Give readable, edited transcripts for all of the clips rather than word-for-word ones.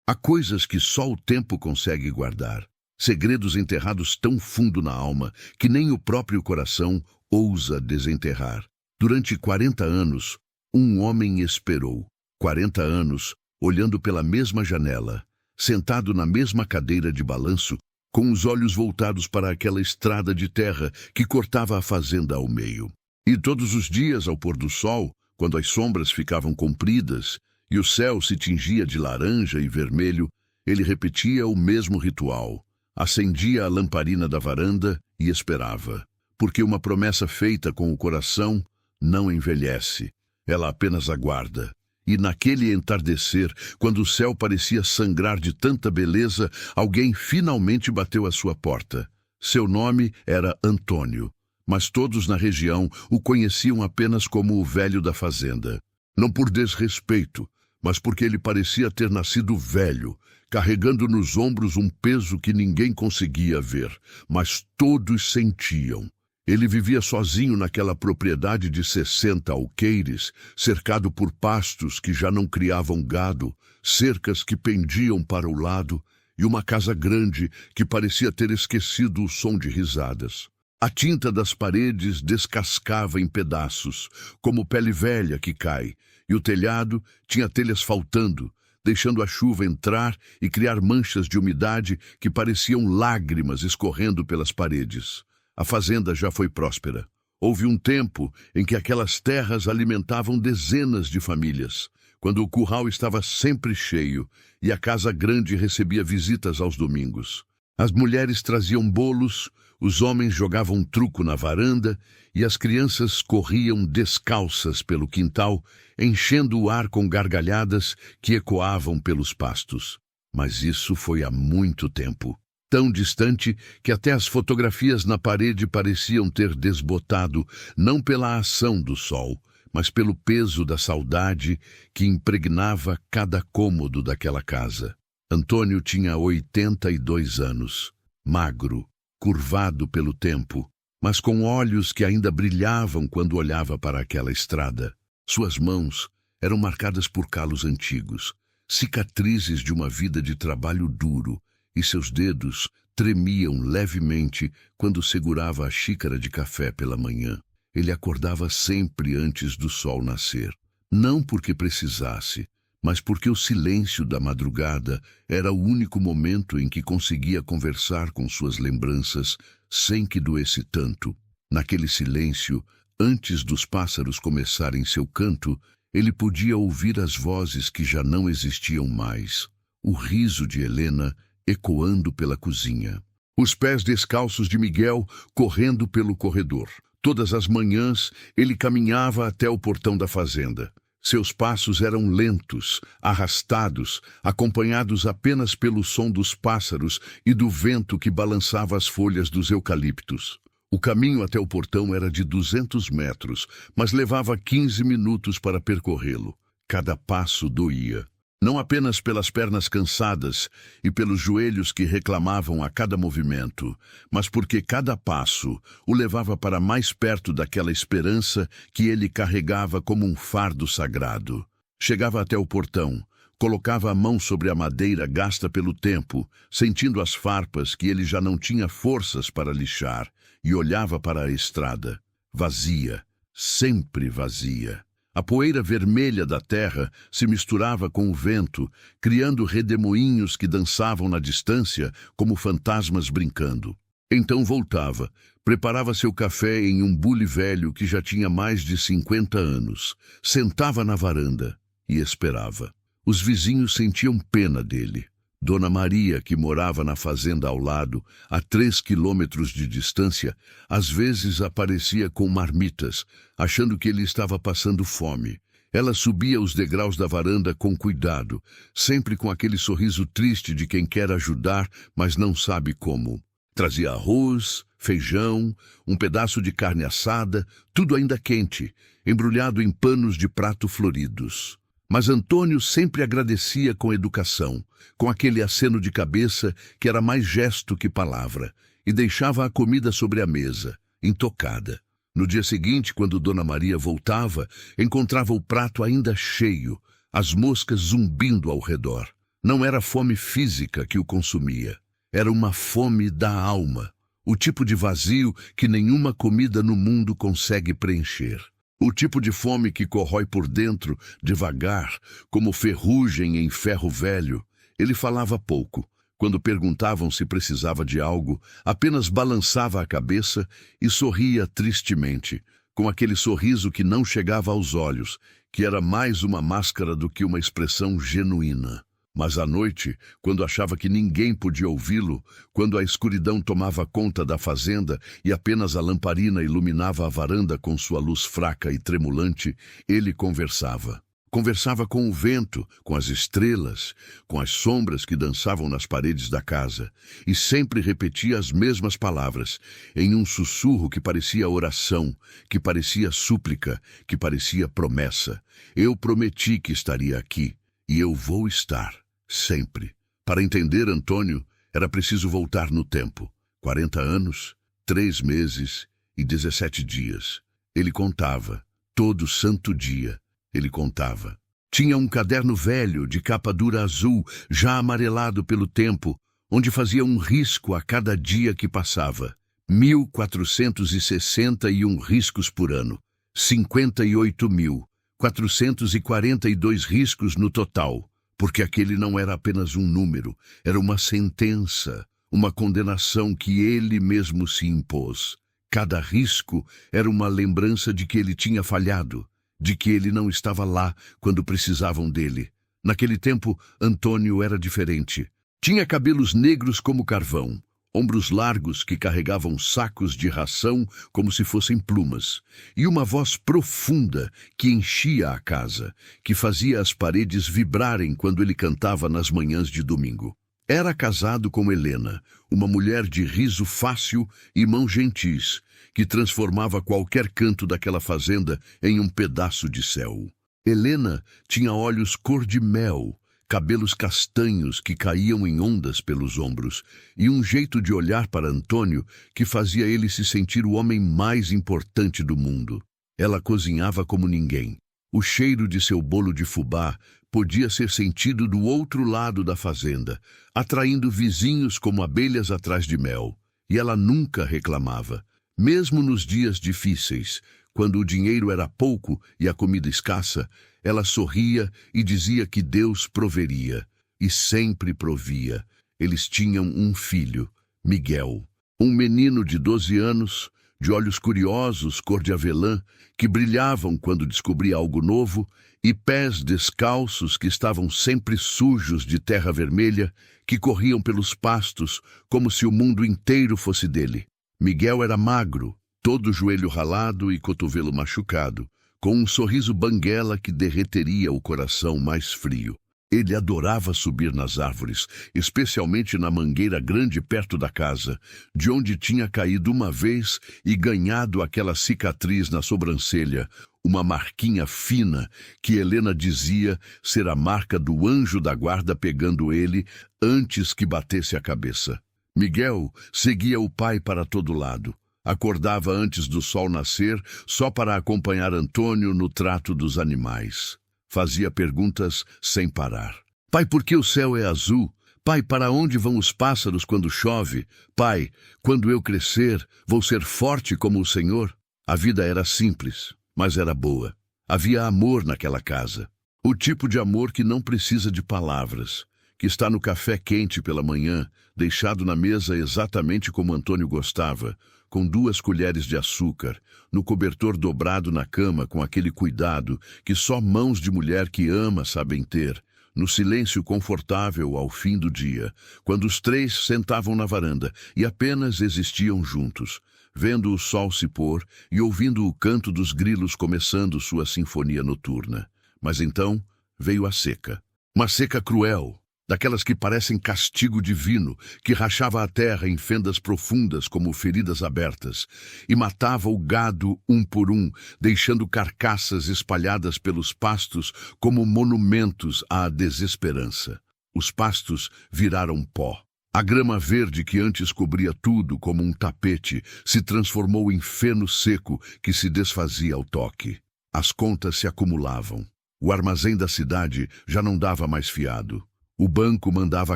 Há coisas que só o tempo consegue guardar, segredos enterrados tão fundo na alma que nem o próprio coração ousa desenterrar. Durante 40 anos, um homem esperou. 40 anos, olhando pela mesma janela, sentado na mesma cadeira de balanço, com os olhos voltados para aquela estrada de terra que cortava a fazenda ao meio. E todos os dias, ao pôr do sol, quando as sombras ficavam compridas e o céu se tingia de laranja e vermelho, ele repetia o mesmo ritual. Acendia a lamparina da varanda e esperava, porque uma promessa feita com o coração não envelhece, ela apenas aguarda. E naquele entardecer, quando o céu parecia sangrar de tanta beleza, alguém finalmente bateu à sua porta. Seu nome era Antônio, mas todos na região o conheciam apenas como o velho da fazenda. Não por desrespeito, mas porque ele parecia ter nascido velho, carregando nos ombros um peso que ninguém conseguia ver, mas todos sentiam. Ele vivia sozinho naquela propriedade de 60 alqueires, cercado por pastos que já não criavam gado, cercas que pendiam para o lado e uma casa grande que parecia ter esquecido o som de risadas. A tinta das paredes descascava em pedaços, como pele velha que cai, e o telhado tinha telhas faltando, deixando a chuva entrar e criar manchas de umidade que pareciam lágrimas escorrendo pelas paredes. A fazenda já foi próspera. Houve um tempo em que aquelas terras alimentavam dezenas de famílias, quando o curral estava sempre cheio e a casa grande recebia visitas aos domingos. As mulheres traziam bolos, os homens jogavam truco na varanda e as crianças corriam descalças pelo quintal, enchendo o ar com gargalhadas que ecoavam pelos pastos. Mas isso foi há muito tempo. Tão distante que até as fotografias na parede pareciam ter desbotado, não pela ação do sol, mas pelo peso da saudade que impregnava cada cômodo daquela casa. Antônio tinha 82 anos, magro, curvado pelo tempo, mas com olhos que ainda brilhavam quando olhava para aquela estrada. Suas mãos eram marcadas por calos antigos, cicatrizes de uma vida de trabalho duro, e seus dedos tremiam levemente quando segurava a xícara de café pela manhã. Ele acordava sempre antes do sol nascer, não porque precisasse, mas porque o silêncio da madrugada era o único momento em que conseguia conversar com suas lembranças sem que doesse tanto. Naquele silêncio, antes dos pássaros começarem seu canto, ele podia ouvir as vozes que já não existiam mais, o riso de Helena ecoando pela cozinha, os pés descalços de Miguel correndo pelo corredor. Todas as manhãs ele caminhava até o portão da fazenda. Seus passos eram lentos, arrastados, acompanhados apenas pelo som dos pássaros e do vento que balançava as folhas dos eucaliptos. O caminho até o portão era de 200 metros, mas levava 15 minutos para percorrê-lo. Cada passo doía. Não apenas pelas pernas cansadas e pelos joelhos que reclamavam a cada movimento, mas porque cada passo o levava para mais perto daquela esperança que ele carregava como um fardo sagrado. Chegava até o portão, colocava a mão sobre a madeira gasta pelo tempo, sentindo as farpas que ele já não tinha forças para lixar, e olhava para a estrada, vazia, sempre vazia. A poeira vermelha da terra se misturava com o vento, criando redemoinhos que dançavam na distância como fantasmas brincando. Então voltava, preparava seu café em um bule velho que já tinha mais de 50 anos, sentava na varanda e esperava. Os vizinhos sentiam pena dele. Dona Maria, que morava na fazenda ao lado, a 3 quilômetros de distância, às vezes aparecia com marmitas, achando que ele estava passando fome. Ela subia os degraus da varanda com cuidado, sempre com aquele sorriso triste de quem quer ajudar, mas não sabe como. Trazia arroz, feijão, um pedaço de carne assada, tudo ainda quente, embrulhado em panos de prato floridos. Mas Antônio sempre agradecia com educação, com aquele aceno de cabeça que era mais gesto que palavra, e deixava a comida sobre a mesa, intocada. No dia seguinte, quando Dona Maria voltava, encontrava o prato ainda cheio, as moscas zumbindo ao redor. Não era fome física que o consumia. Era uma fome da alma. O tipo de vazio que nenhuma comida no mundo consegue preencher. O tipo de fome que corrói por dentro, devagar, como ferrugem em ferro velho. Ele falava pouco. Quando perguntavam se precisava de algo, apenas balançava a cabeça e sorria tristemente, com aquele sorriso que não chegava aos olhos, que era mais uma máscara do que uma expressão genuína. Mas à noite, quando achava que ninguém podia ouvi-lo, quando a escuridão tomava conta da fazenda e apenas a lamparina iluminava a varanda com sua luz fraca e tremulante, ele conversava. Conversava com o vento, com as estrelas, com as sombras que dançavam nas paredes da casa, e sempre repetia as mesmas palavras, em um sussurro que parecia oração, que parecia súplica, que parecia promessa. Eu prometi que estaria aqui, e eu vou estar, sempre. Para entender Antônio, era preciso voltar no tempo. 40 anos, 3 meses e 17 dias. Ele contava, todo santo dia. Ele contava. Tinha um caderno velho, de capa dura azul, já amarelado pelo tempo, onde fazia um risco a cada dia que passava. 1.461 riscos por ano. 58.442 riscos no total, porque aquele não era apenas um número, era uma sentença, uma condenação que ele mesmo se impôs. Cada risco era uma lembrança de que ele tinha falhado, de que ele não estava lá quando precisavam dele. Naquele tempo, Antônio era diferente. Tinha cabelos negros como carvão, ombros largos que carregavam sacos de ração como se fossem plumas, e uma voz profunda que enchia a casa, que fazia as paredes vibrarem quando ele cantava nas manhãs de domingo. Era casado com Helena, uma mulher de riso fácil e mãos gentis, que transformava qualquer canto daquela fazenda em um pedaço de céu. Helena tinha olhos cor de mel, cabelos castanhos que caíam em ondas pelos ombros, e um jeito de olhar para Antônio que fazia ele se sentir o homem mais importante do mundo. Ela cozinhava como ninguém. O cheiro de seu bolo de fubá podia ser sentido do outro lado da fazenda, atraindo vizinhos como abelhas atrás de mel. E ela nunca reclamava. Mesmo nos dias difíceis, quando o dinheiro era pouco e a comida escassa, ela sorria e dizia que Deus proveria. E sempre provia. Eles tinham um filho, Miguel, um menino de 12 anos, de olhos curiosos, cor de avelã, que brilhavam quando descobria algo novo, e pés descalços que estavam sempre sujos de terra vermelha, que corriam pelos pastos como se o mundo inteiro fosse dele. Miguel era magro, todo joelho ralado e cotovelo machucado, com um sorriso banguela que derreteria o coração mais frio. Ele adorava subir nas árvores, especialmente na mangueira grande perto da casa, de onde tinha caído uma vez e ganhado aquela cicatriz na sobrancelha, uma marquinha fina que Helena dizia ser a marca do anjo da guarda pegando ele antes que batesse a cabeça. Miguel seguia o pai para todo lado. Acordava antes do sol nascer só para acompanhar Antônio no trato dos animais. Fazia perguntas sem parar. Pai, por que o céu é azul? Pai, para onde vão os pássaros quando chove? Pai, quando eu crescer, vou ser forte como o Senhor? A vida era simples, mas era boa. Havia amor naquela casa. O tipo de amor que não precisa de palavras, que está no café quente pela manhã, deixado na mesa exatamente como Antônio gostava, com 2 colheres de açúcar, no cobertor dobrado na cama com aquele cuidado que só mãos de mulher que ama sabem ter, no silêncio confortável ao fim do dia, quando os 3 sentavam na varanda e apenas existiam juntos, vendo o sol se pôr e ouvindo o canto dos grilos começando sua sinfonia noturna. Mas então veio a seca. Uma seca cruel, daquelas que parecem castigo divino, que rachava a terra em fendas profundas como feridas abertas, e matava o gado um por um, deixando carcaças espalhadas pelos pastos como monumentos à desesperança. Os pastos viraram pó. A grama verde que antes cobria tudo como um tapete se transformou em feno seco que se desfazia ao toque. As contas se acumulavam. O armazém da cidade já não dava mais fiado. O banco mandava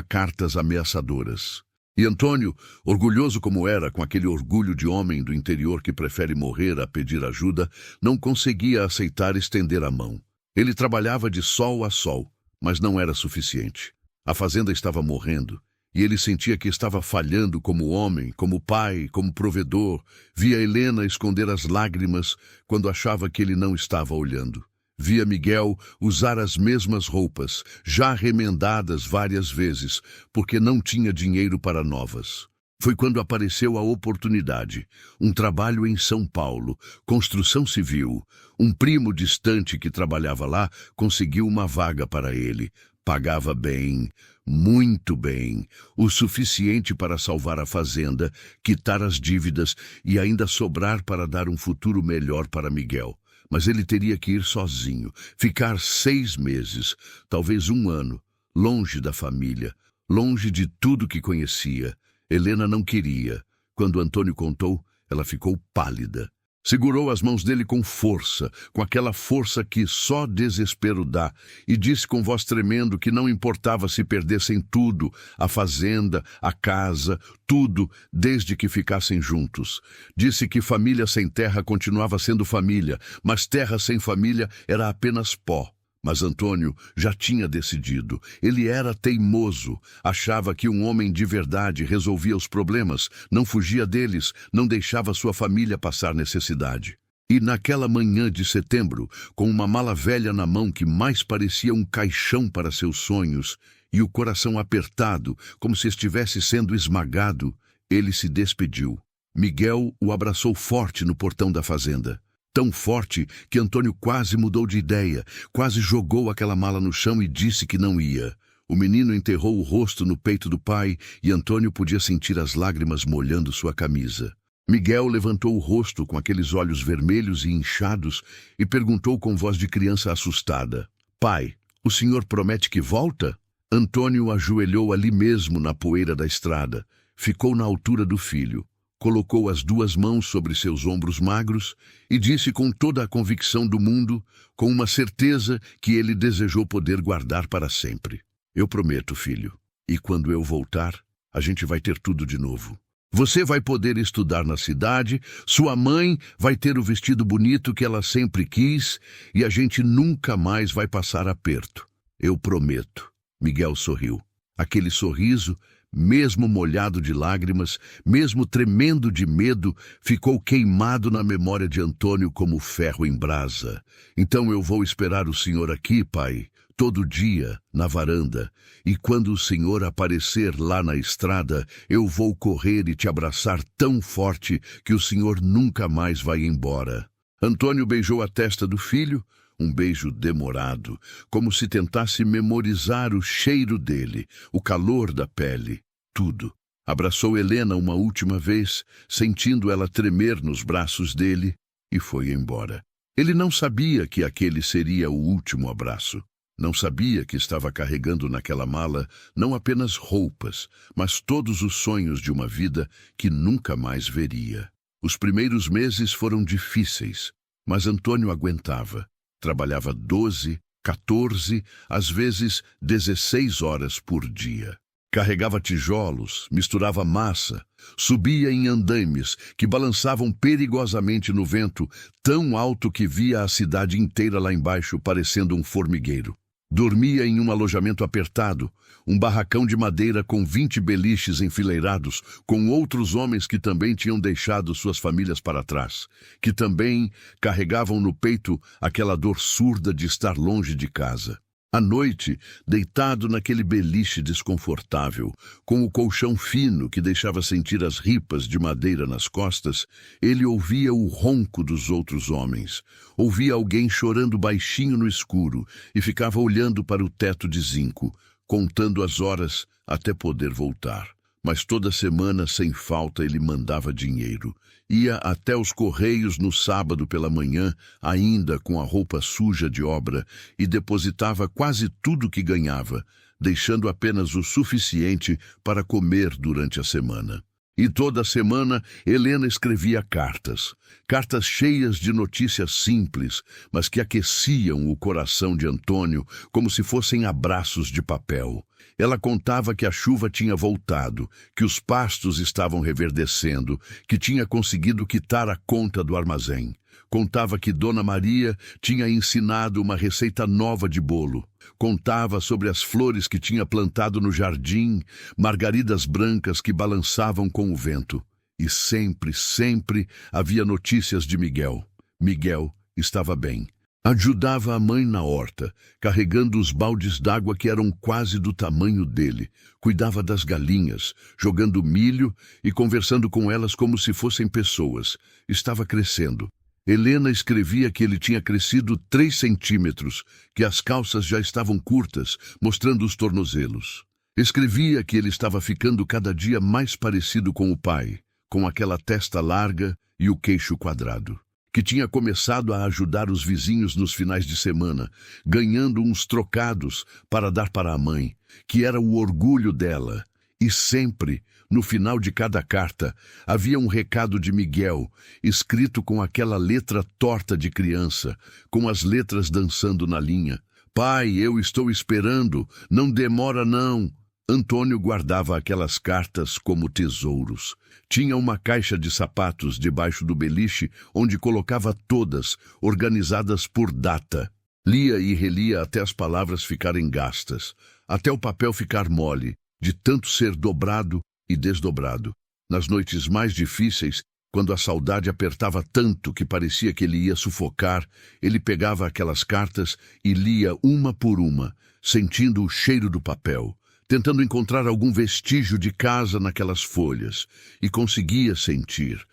cartas ameaçadoras. E Antônio, orgulhoso como era, com aquele orgulho de homem do interior que prefere morrer a pedir ajuda, não conseguia aceitar estender a mão. Ele trabalhava de sol a sol, mas não era suficiente. A fazenda estava morrendo, e ele sentia que estava falhando como homem, como pai, como provedor. Via Helena esconder as lágrimas quando achava que ele não estava olhando. Via Miguel usar as mesmas roupas, já remendadas várias vezes, porque não tinha dinheiro para novas. Foi quando apareceu a oportunidade. Um trabalho em São Paulo, construção civil. Um primo distante que trabalhava lá conseguiu uma vaga para ele. Pagava bem, muito bem, o suficiente para salvar a fazenda, quitar as dívidas e ainda sobrar para dar um futuro melhor para Miguel. Mas ele teria que ir sozinho, ficar 6 meses, talvez 1 ano, longe da família, longe de tudo que conhecia. Helena não queria. Quando Antônio contou, ela ficou pálida. Segurou as mãos dele com força, com aquela força que só desespero dá, e disse com voz tremendo que não importava se perdessem tudo, a fazenda, a casa, tudo, desde que ficassem juntos. Disse que família sem terra continuava sendo família, mas terra sem família era apenas pó. Mas Antônio já tinha decidido. Ele era teimoso. Achava que um homem de verdade resolvia os problemas, não fugia deles, não deixava sua família passar necessidade. E naquela manhã de setembro, com uma mala velha na mão que mais parecia um caixão para seus sonhos, e o coração apertado, como se estivesse sendo esmagado, ele se despediu. Miguel o abraçou forte no portão da fazenda. Tão forte que Antônio quase mudou de ideia, quase jogou aquela mala no chão e disse que não ia. O menino enterrou o rosto no peito do pai e Antônio podia sentir as lágrimas molhando sua camisa. Miguel levantou o rosto com aqueles olhos vermelhos e inchados e perguntou com voz de criança assustada: "Pai, o senhor promete que volta?" Antônio ajoelhou ali mesmo na poeira da estrada, ficou na altura do filho. Colocou as 2 mãos sobre seus ombros magros e disse com toda a convicção do mundo, com uma certeza que ele desejou poder guardar para sempre: "Eu prometo, filho, e quando eu voltar, a gente vai ter tudo de novo. Você vai poder estudar na cidade, sua mãe vai ter o vestido bonito que ela sempre quis e a gente nunca mais vai passar aperto. Eu prometo." Miguel sorriu. Aquele sorriso, mesmo molhado de lágrimas, mesmo tremendo de medo, ficou queimado na memória de Antônio como ferro em brasa. "Então eu vou esperar o senhor aqui, pai, todo dia, na varanda. E quando o senhor aparecer lá na estrada, eu vou correr e te abraçar tão forte que o senhor nunca mais vai embora." Antônio beijou a testa do filho, um beijo demorado, como se tentasse memorizar o cheiro dele, o calor da pele, tudo. Abraçou Helena uma última vez, sentindo ela tremer nos braços dele, e foi embora. Ele não sabia que aquele seria o último abraço. Não sabia que estava carregando naquela mala não apenas roupas, mas todos os sonhos de uma vida que nunca mais veria. Os primeiros meses foram difíceis, mas Antônio aguentava. Trabalhava 12, 14, às vezes 16 horas por dia. Carregava tijolos, misturava massa, subia em andaimes que balançavam perigosamente no vento, tão alto que via a cidade inteira lá embaixo parecendo um formigueiro. Dormia em um alojamento apertado, um barracão de madeira com 20 beliches enfileirados, com outros homens que também tinham deixado suas famílias para trás, que também carregavam no peito aquela dor surda de estar longe de casa. À noite, deitado naquele beliche desconfortável, com o colchão fino que deixava sentir as ripas de madeira nas costas, ele ouvia o ronco dos outros homens, ouvia alguém chorando baixinho no escuro e ficava olhando para o teto de zinco, contando as horas até poder voltar. Mas toda semana, sem falta, ele mandava dinheiro. Ia até os correios no sábado pela manhã, ainda com a roupa suja de obra, e depositava quase tudo que ganhava, deixando apenas o suficiente para comer durante a semana. E toda semana Helena escrevia cartas. Cartas cheias de notícias simples, mas que aqueciam o coração de Antônio como se fossem abraços de papel. Ela contava que a chuva tinha voltado, que os pastos estavam reverdecendo, que tinha conseguido quitar a conta do armazém. Contava que Dona Maria tinha ensinado uma receita nova de bolo. Contava sobre as flores que tinha plantado no jardim, margaridas brancas que balançavam com o vento. E sempre, sempre havia notícias de Miguel. Miguel estava bem. Ajudava a mãe na horta, carregando os baldes d'água que eram quase do tamanho dele. Cuidava das galinhas, jogando milho e conversando com elas como se fossem pessoas. Estava crescendo. Helena escrevia que ele tinha crescido 3 centímetros, que as calças já estavam curtas, mostrando os tornozelos. Escrevia que ele estava ficando cada dia mais parecido com o pai, com aquela testa larga e o queixo quadrado. Que tinha começado a ajudar os vizinhos nos finais de semana, ganhando uns trocados para dar para a mãe, que era o orgulho dela. E sempre, no final de cada carta, havia um recado de Miguel, escrito com aquela letra torta de criança, com as letras dançando na linha. Pai, eu estou esperando, não demora não. Antônio guardava aquelas cartas como tesouros. Tinha uma caixa de sapatos debaixo do beliche, onde colocava todas, organizadas por data. Lia e relia até as palavras ficarem gastas, até o papel ficar mole, de tanto ser dobrado e desdobrado. Nas noites mais difíceis, quando a saudade apertava tanto que parecia que ele ia sufocar, ele pegava aquelas cartas e lia uma por uma, sentindo o cheiro do papel, tentando encontrar algum vestígio de casa naquelas folhas. E conseguia sentir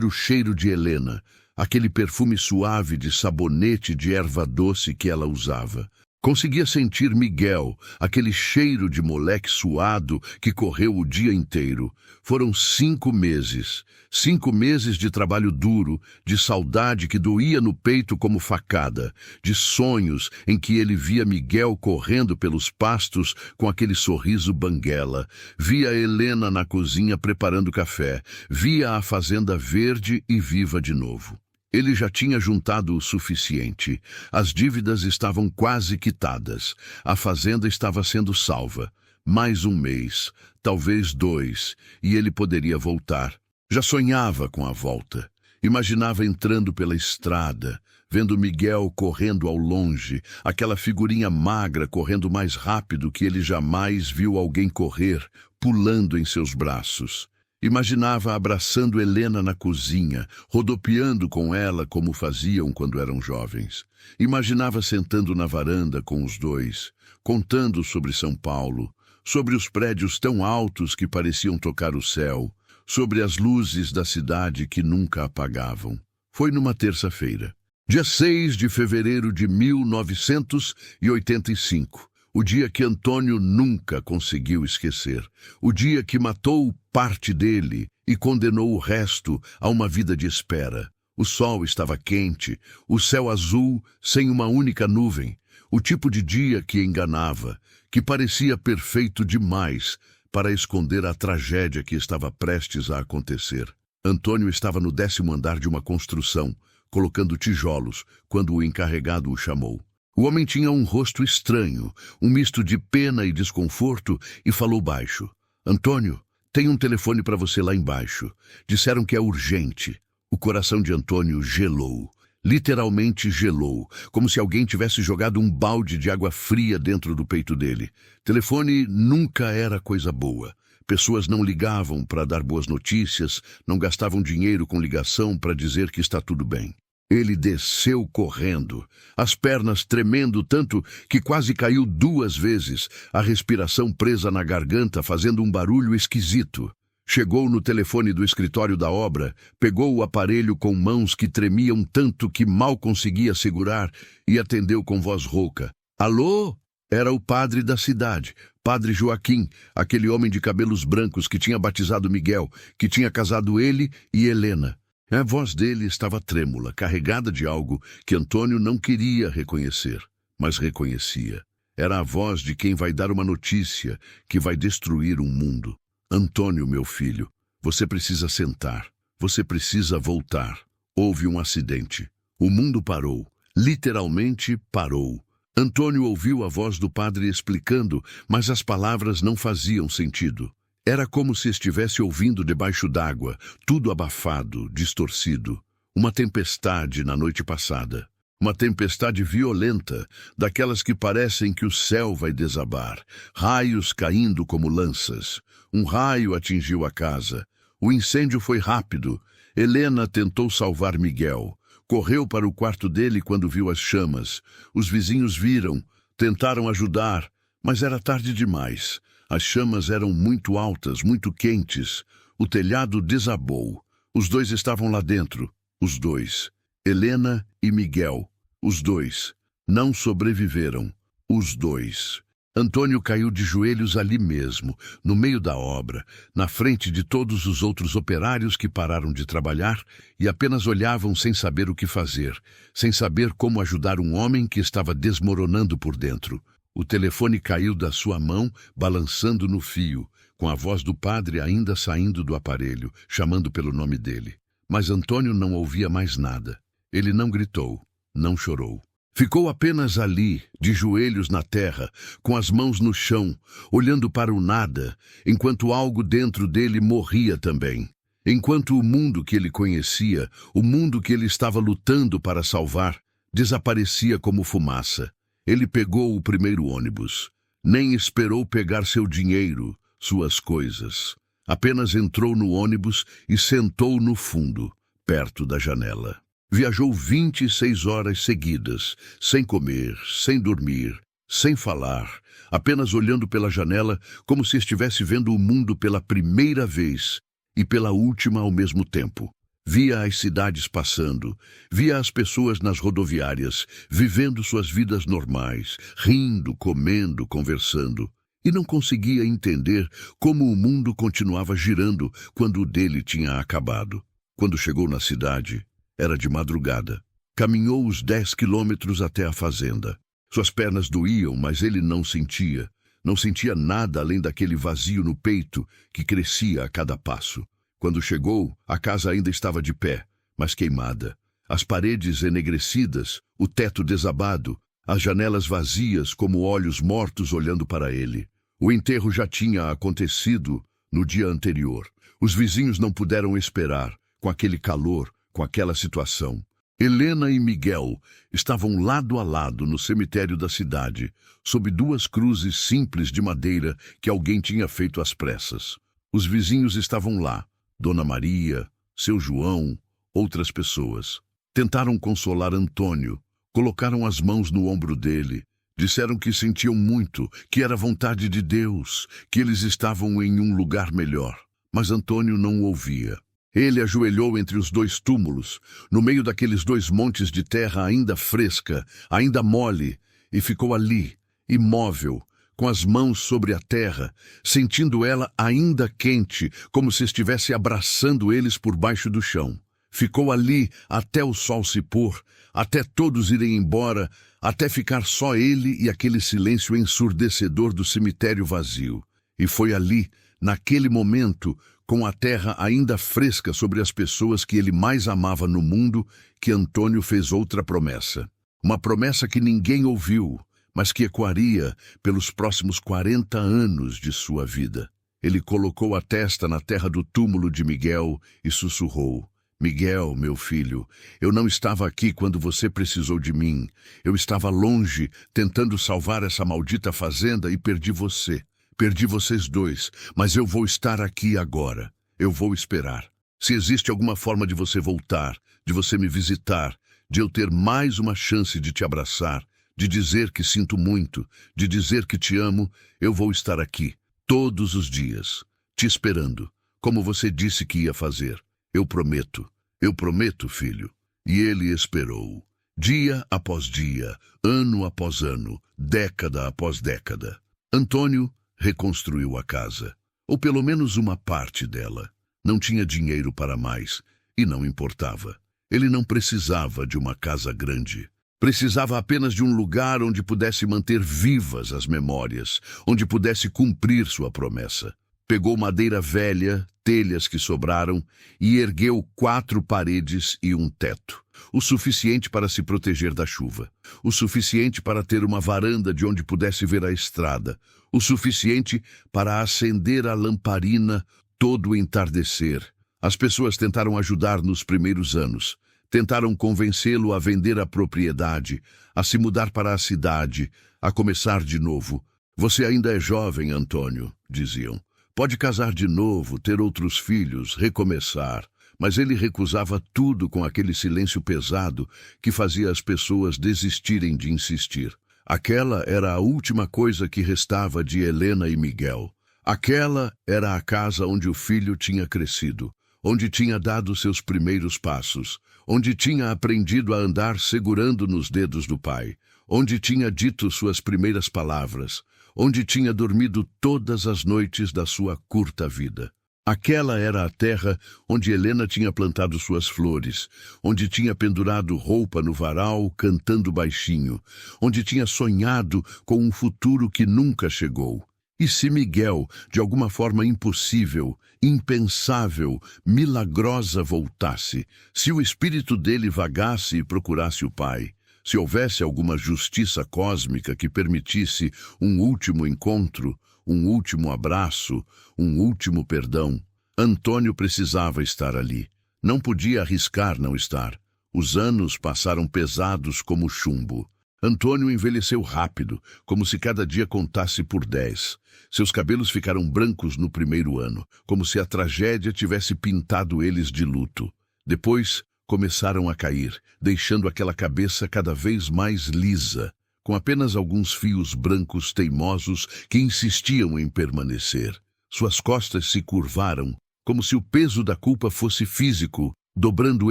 o cheiro de Helena, aquele perfume suave de sabonete de erva doce que ela usava. Conseguia sentir Miguel, aquele cheiro de moleque suado que correu o dia inteiro. Foram 5 meses. 5 meses de trabalho duro, de saudade que doía no peito como facada, de sonhos em que ele via Miguel correndo pelos pastos com aquele sorriso banguela, via Helena na cozinha preparando café, via a fazenda verde e viva de novo. Ele já tinha juntado o suficiente. As dívidas estavam quase quitadas. A fazenda estava sendo salva. Mais 1 mês, talvez 2, e ele poderia voltar. Já sonhava com a volta. Imaginava entrando pela estrada, vendo Miguel correndo ao longe, aquela figurinha magra correndo mais rápido que ele jamais viu alguém correr, pulando em seus braços. Imaginava abraçando Helena na cozinha, rodopiando com ela como faziam quando eram jovens. Imaginava sentando na varanda com os dois, contando sobre São Paulo, sobre os prédios tão altos que pareciam tocar o céu, sobre as luzes da cidade que nunca apagavam. Foi numa terça-feira, dia 6 de fevereiro de 1985. O dia que Antônio nunca conseguiu esquecer. O dia que matou parte dele e condenou o resto a uma vida de espera. O sol estava quente, o céu azul sem uma única nuvem. O tipo de dia que enganava, que parecia perfeito demais para esconder a tragédia que estava prestes a acontecer. Antônio estava no 10º andar de uma construção, colocando tijolos, quando o encarregado o chamou. O homem tinha um rosto estranho, um misto de pena e desconforto, e falou baixo. Antônio, tem um telefone para você lá embaixo. Disseram que é urgente. O coração de Antônio gelou. Literalmente gelou, como se alguém tivesse jogado um balde de água fria dentro do peito dele. Telefone nunca era coisa boa. Pessoas não ligavam para dar boas notícias, não gastavam dinheiro com ligação para dizer que está tudo bem. Ele desceu correndo, as pernas tremendo tanto que quase caiu 2 vezes, a respiração presa na garganta fazendo um barulho esquisito. Chegou no telefone do escritório da obra, pegou o aparelho com mãos que tremiam tanto que mal conseguia segurar e atendeu com voz rouca. Alô? Era o padre da cidade, Padre Joaquim, aquele homem de cabelos brancos que tinha batizado Miguel, que tinha casado ele e Helena. A voz dele estava trêmula, carregada de algo que Antônio não queria reconhecer, mas reconhecia. Era a voz de quem vai dar uma notícia que vai destruir um mundo. Antônio, meu filho, você precisa sentar. Você precisa voltar. Houve um acidente. O mundo parou. Literalmente parou. Antônio ouviu a voz do padre explicando, mas as palavras não faziam sentido. Era como se estivesse ouvindo debaixo d'água, tudo abafado, distorcido. Uma tempestade na noite passada. Uma tempestade violenta, daquelas que parecem que o céu vai desabar. Raios caindo como lanças. Um raio atingiu a casa. O incêndio foi rápido. Helena tentou salvar Miguel. Correu para o quarto dele quando viu as chamas. Os vizinhos viram, tentaram ajudar, mas era tarde demais. As chamas eram muito altas, muito quentes. O telhado desabou. Os dois estavam lá dentro. Os dois. Helena e Miguel. Os dois. Não sobreviveram. Os dois. Antônio caiu de joelhos ali mesmo, no meio da obra, na frente de todos os outros operários que pararam de trabalhar e apenas olhavam sem saber o que fazer, sem saber como ajudar um homem que estava desmoronando por dentro. O telefone caiu da sua mão, balançando no fio, com a voz do padre ainda saindo do aparelho, chamando pelo nome dele. Mas Antônio não ouvia mais nada. Ele não gritou, não chorou. Ficou apenas ali, de joelhos na terra, com as mãos no chão, olhando para o nada, enquanto algo dentro dele morria também. Enquanto o mundo que ele conhecia, o mundo que ele estava lutando para salvar, desaparecia como fumaça. Ele pegou o primeiro ônibus. Nem esperou pegar seu dinheiro, suas coisas. Apenas entrou no ônibus e sentou no fundo, perto da janela. Viajou 26 horas seguidas, sem comer, sem dormir, sem falar, apenas olhando pela janela como se estivesse vendo o mundo pela primeira vez e pela última ao mesmo tempo. Via as cidades passando, via as pessoas nas rodoviárias, vivendo suas vidas normais, rindo, comendo, conversando. E não conseguia entender como o mundo continuava girando quando o dele tinha acabado. Quando chegou na cidade, era de madrugada. Caminhou os 10 quilômetros até a fazenda. Suas pernas doíam, mas ele não sentia. Não sentia nada além daquele vazio no peito que crescia a cada passo. Quando chegou, a casa ainda estava de pé, mas queimada. As paredes enegrecidas, o teto desabado, as janelas vazias como olhos mortos olhando para ele. O enterro já tinha acontecido no dia anterior. Os vizinhos não puderam esperar, com aquele calor, com aquela situação. Helena e Miguel estavam lado a lado no cemitério da cidade, sob 2 cruzes simples de madeira que alguém tinha feito às pressas. Os vizinhos estavam lá, Dona Maria, seu João, outras pessoas. Tentaram consolar Antônio, colocaram as mãos no ombro dele, disseram que sentiam muito, que era vontade de Deus, que eles estavam em um lugar melhor. Mas Antônio não ouvia. Ele ajoelhou entre os 2 túmulos, no meio daqueles 2 montes de terra ainda fresca, ainda mole, e ficou ali, imóvel, com as mãos sobre a terra, sentindo ela ainda quente, como se estivesse abraçando eles por baixo do chão. Ficou ali até o sol se pôr, até todos irem embora, até ficar só ele e aquele silêncio ensurdecedor do cemitério vazio. E foi ali, naquele momento, com a terra ainda fresca sobre as pessoas que ele mais amava no mundo, que Antônio fez outra promessa. Uma promessa que ninguém ouviu, mas que ecoaria pelos próximos 40 anos de sua vida. Ele colocou a testa na terra do túmulo de Miguel e sussurrou: Miguel, meu filho, eu não estava aqui quando você precisou de mim. Eu estava longe, tentando salvar essa maldita fazenda e perdi você. Perdi vocês 2, mas eu vou estar aqui agora. Eu vou esperar. Se existe alguma forma de você voltar, de você me visitar, de eu ter mais uma chance de te abraçar, de dizer que sinto muito, de dizer que te amo, eu vou estar aqui, todos os dias, te esperando, como você disse que ia fazer. Eu prometo, filho. E ele esperou, dia após dia, ano após ano, década após década. Antônio reconstruiu a casa, ou pelo menos uma parte dela. Não tinha dinheiro para mais, e não importava. Ele não precisava de uma casa grande. Precisava apenas de um lugar onde pudesse manter vivas as memórias, onde pudesse cumprir sua promessa. Pegou madeira velha, telhas que sobraram, e ergueu 4 paredes e um teto. O suficiente para se proteger da chuva. O suficiente para ter uma varanda de onde pudesse ver a estrada. O suficiente para acender a lamparina todo o entardecer. As pessoas tentaram ajudar nos primeiros anos. Tentaram convencê-lo a vender a propriedade, a se mudar para a cidade, a começar de novo. Você ainda é jovem, Antônio, diziam. Pode casar de novo, ter outros filhos, recomeçar. Mas ele recusava tudo com aquele silêncio pesado que fazia as pessoas desistirem de insistir. Aquela era a última coisa que restava de Helena e Miguel. Aquela era a casa onde o filho tinha crescido, onde tinha dado seus primeiros passos, onde tinha aprendido a andar segurando nos dedos do pai, onde tinha dito suas primeiras palavras, onde tinha dormido todas as noites da sua curta vida. Aquela era a terra onde Helena tinha plantado suas flores, onde tinha pendurado roupa no varal, cantando baixinho, onde tinha sonhado com um futuro que nunca chegou. E se Miguel, de alguma forma impossível, impensável, milagrosa voltasse, se o espírito dele vagasse e procurasse o pai, se houvesse alguma justiça cósmica que permitisse um último encontro, um último abraço, um último perdão, Antônio precisava estar ali. Não podia arriscar não estar. Os anos passaram pesados como chumbo. Antônio envelheceu rápido, como se cada dia contasse por 10. Seus cabelos ficaram brancos no primeiro ano, como se a tragédia tivesse pintado eles de luto. Depois, começaram a cair, deixando aquela cabeça cada vez mais lisa, com apenas alguns fios brancos teimosos que insistiam em permanecer. Suas costas se curvaram, como se o peso da culpa fosse físico, dobrando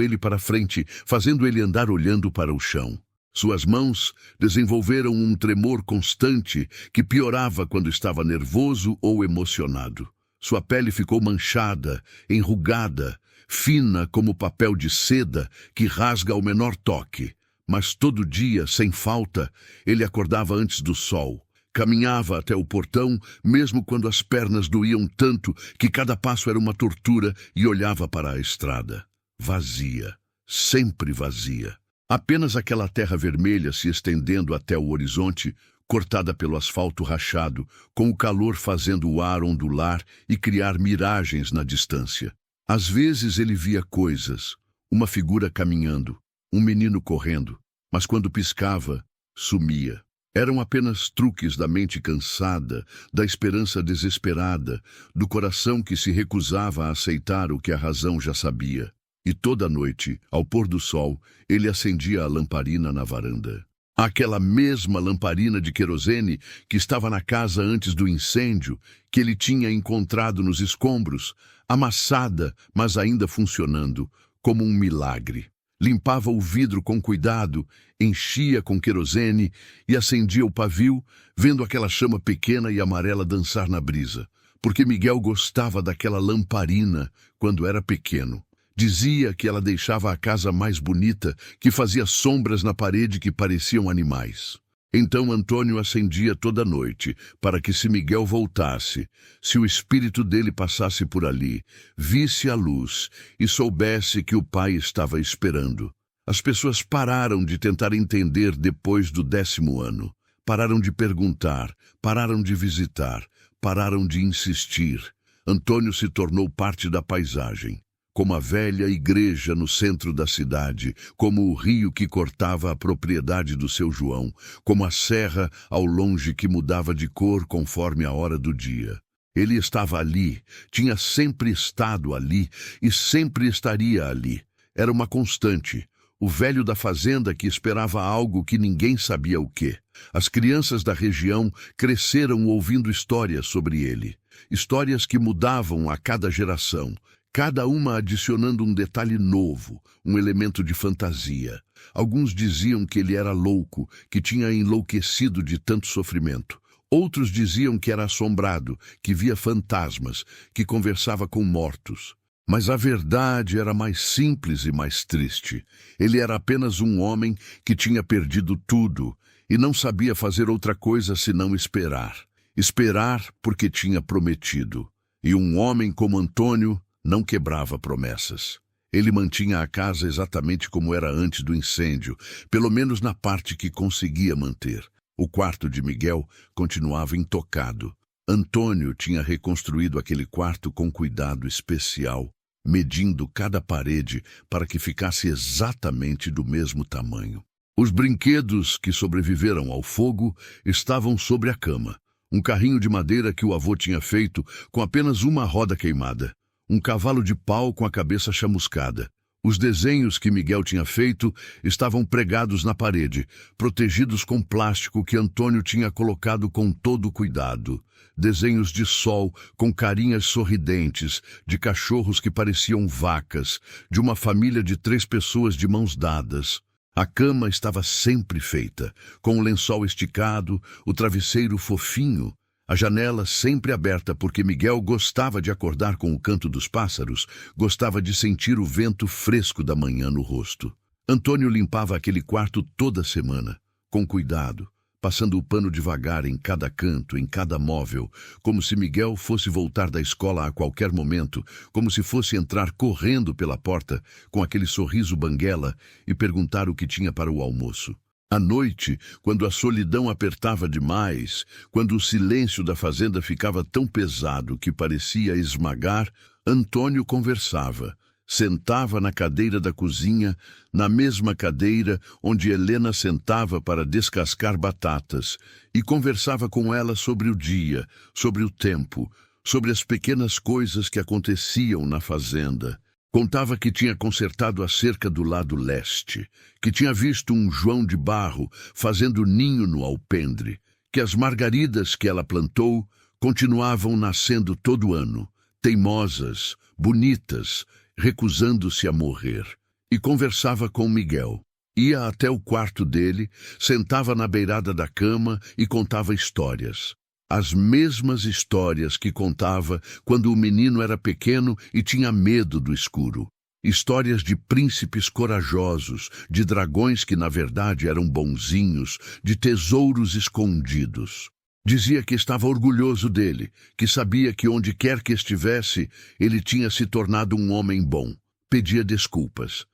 ele para frente, fazendo ele andar olhando para o chão. Suas mãos desenvolveram um tremor constante que piorava quando estava nervoso ou emocionado. Sua pele ficou manchada, enrugada, fina como papel de seda que rasga ao menor toque. Mas todo dia, sem falta, ele acordava antes do sol. Caminhava até o portão, mesmo quando as pernas doíam tanto que cada passo era uma tortura, e olhava para a estrada. Vazia, sempre vazia. Apenas aquela terra vermelha se estendendo até o horizonte, cortada pelo asfalto rachado, com o calor fazendo o ar ondular e criar miragens na distância. Às vezes ele via coisas, uma figura caminhando, um menino correndo, mas quando piscava, sumia. Eram apenas truques da mente cansada, da esperança desesperada, do coração que se recusava a aceitar o que a razão já sabia. E toda noite, ao pôr do sol, ele acendia a lamparina na varanda. Aquela mesma lamparina de querosene que estava na casa antes do incêndio, que ele tinha encontrado nos escombros, amassada, mas ainda funcionando, como um milagre. Limpava o vidro com cuidado, enchia com querosene e acendia o pavio, vendo aquela chama pequena e amarela dançar na brisa, porque Miguel gostava daquela lamparina quando era pequeno. Dizia que ela deixava a casa mais bonita, que fazia sombras na parede que pareciam animais. Então Antônio acendia toda noite, para que se Miguel voltasse, se o espírito dele passasse por ali, visse a luz e soubesse que o pai estava esperando. As pessoas pararam de tentar entender depois do 10º ano. Pararam de perguntar, pararam de visitar, pararam de insistir. Antônio se tornou parte da paisagem. Como a velha igreja no centro da cidade, como o rio que cortava a propriedade do seu João, como a serra ao longe que mudava de cor conforme a hora do dia. Ele estava ali, tinha sempre estado ali e sempre estaria ali. Era uma constante, o velho da fazenda que esperava algo que ninguém sabia o quê. As crianças da região cresceram ouvindo histórias sobre ele, histórias que mudavam a cada geração, cada uma adicionando um detalhe novo, um elemento de fantasia. Alguns diziam que ele era louco, que tinha enlouquecido de tanto sofrimento. Outros diziam que era assombrado, que via fantasmas, que conversava com mortos. Mas a verdade era mais simples e mais triste. Ele era apenas um homem que tinha perdido tudo e não sabia fazer outra coisa senão esperar. Esperar porque tinha prometido. E um homem como Antônio não quebrava promessas. Ele mantinha a casa exatamente como era antes do incêndio, pelo menos na parte que conseguia manter. O quarto de Miguel continuava intocado. Antônio tinha reconstruído aquele quarto com cuidado especial, medindo cada parede para que ficasse exatamente do mesmo tamanho. Os brinquedos que sobreviveram ao fogo estavam sobre a cama. Um carrinho de madeira que o avô tinha feito com apenas uma roda queimada. Um cavalo de pau com a cabeça chamuscada. Os desenhos que Miguel tinha feito estavam pregados na parede, protegidos com plástico que Antônio tinha colocado com todo cuidado. Desenhos de sol com carinhas sorridentes, de cachorros que pareciam vacas, de uma família de 3 pessoas de mãos dadas. A cama estava sempre feita, com o lençol esticado, o travesseiro fofinho, a janela sempre aberta porque Miguel gostava de acordar com o canto dos pássaros, gostava de sentir o vento fresco da manhã no rosto. Antônio limpava aquele quarto toda semana, com cuidado, passando o pano devagar em cada canto, em cada móvel, como se Miguel fosse voltar da escola a qualquer momento, como se fosse entrar correndo pela porta com aquele sorriso banguela e perguntar o que tinha para o almoço. À noite, quando a solidão apertava demais, quando o silêncio da fazenda ficava tão pesado que parecia esmagar, Antônio conversava. Sentava na cadeira da cozinha, na mesma cadeira onde Helena sentava para descascar batatas, e conversava com ela sobre o dia, sobre o tempo, sobre as pequenas coisas que aconteciam na fazenda. Contava que tinha consertado a cerca do lado leste, que tinha visto um João de Barro fazendo ninho no alpendre, que as margaridas que ela plantou continuavam nascendo todo ano, teimosas, bonitas, recusando-se a morrer. E conversava com Miguel. Ia até o quarto dele, sentava na beirada da cama e contava histórias. As mesmas histórias que contava quando o menino era pequeno e tinha medo do escuro. Histórias de príncipes corajosos, de dragões que na verdade eram bonzinhos, de tesouros escondidos. Dizia que estava orgulhoso dele, que sabia que onde quer que estivesse, ele tinha se tornado um homem bom. Pedia desculpas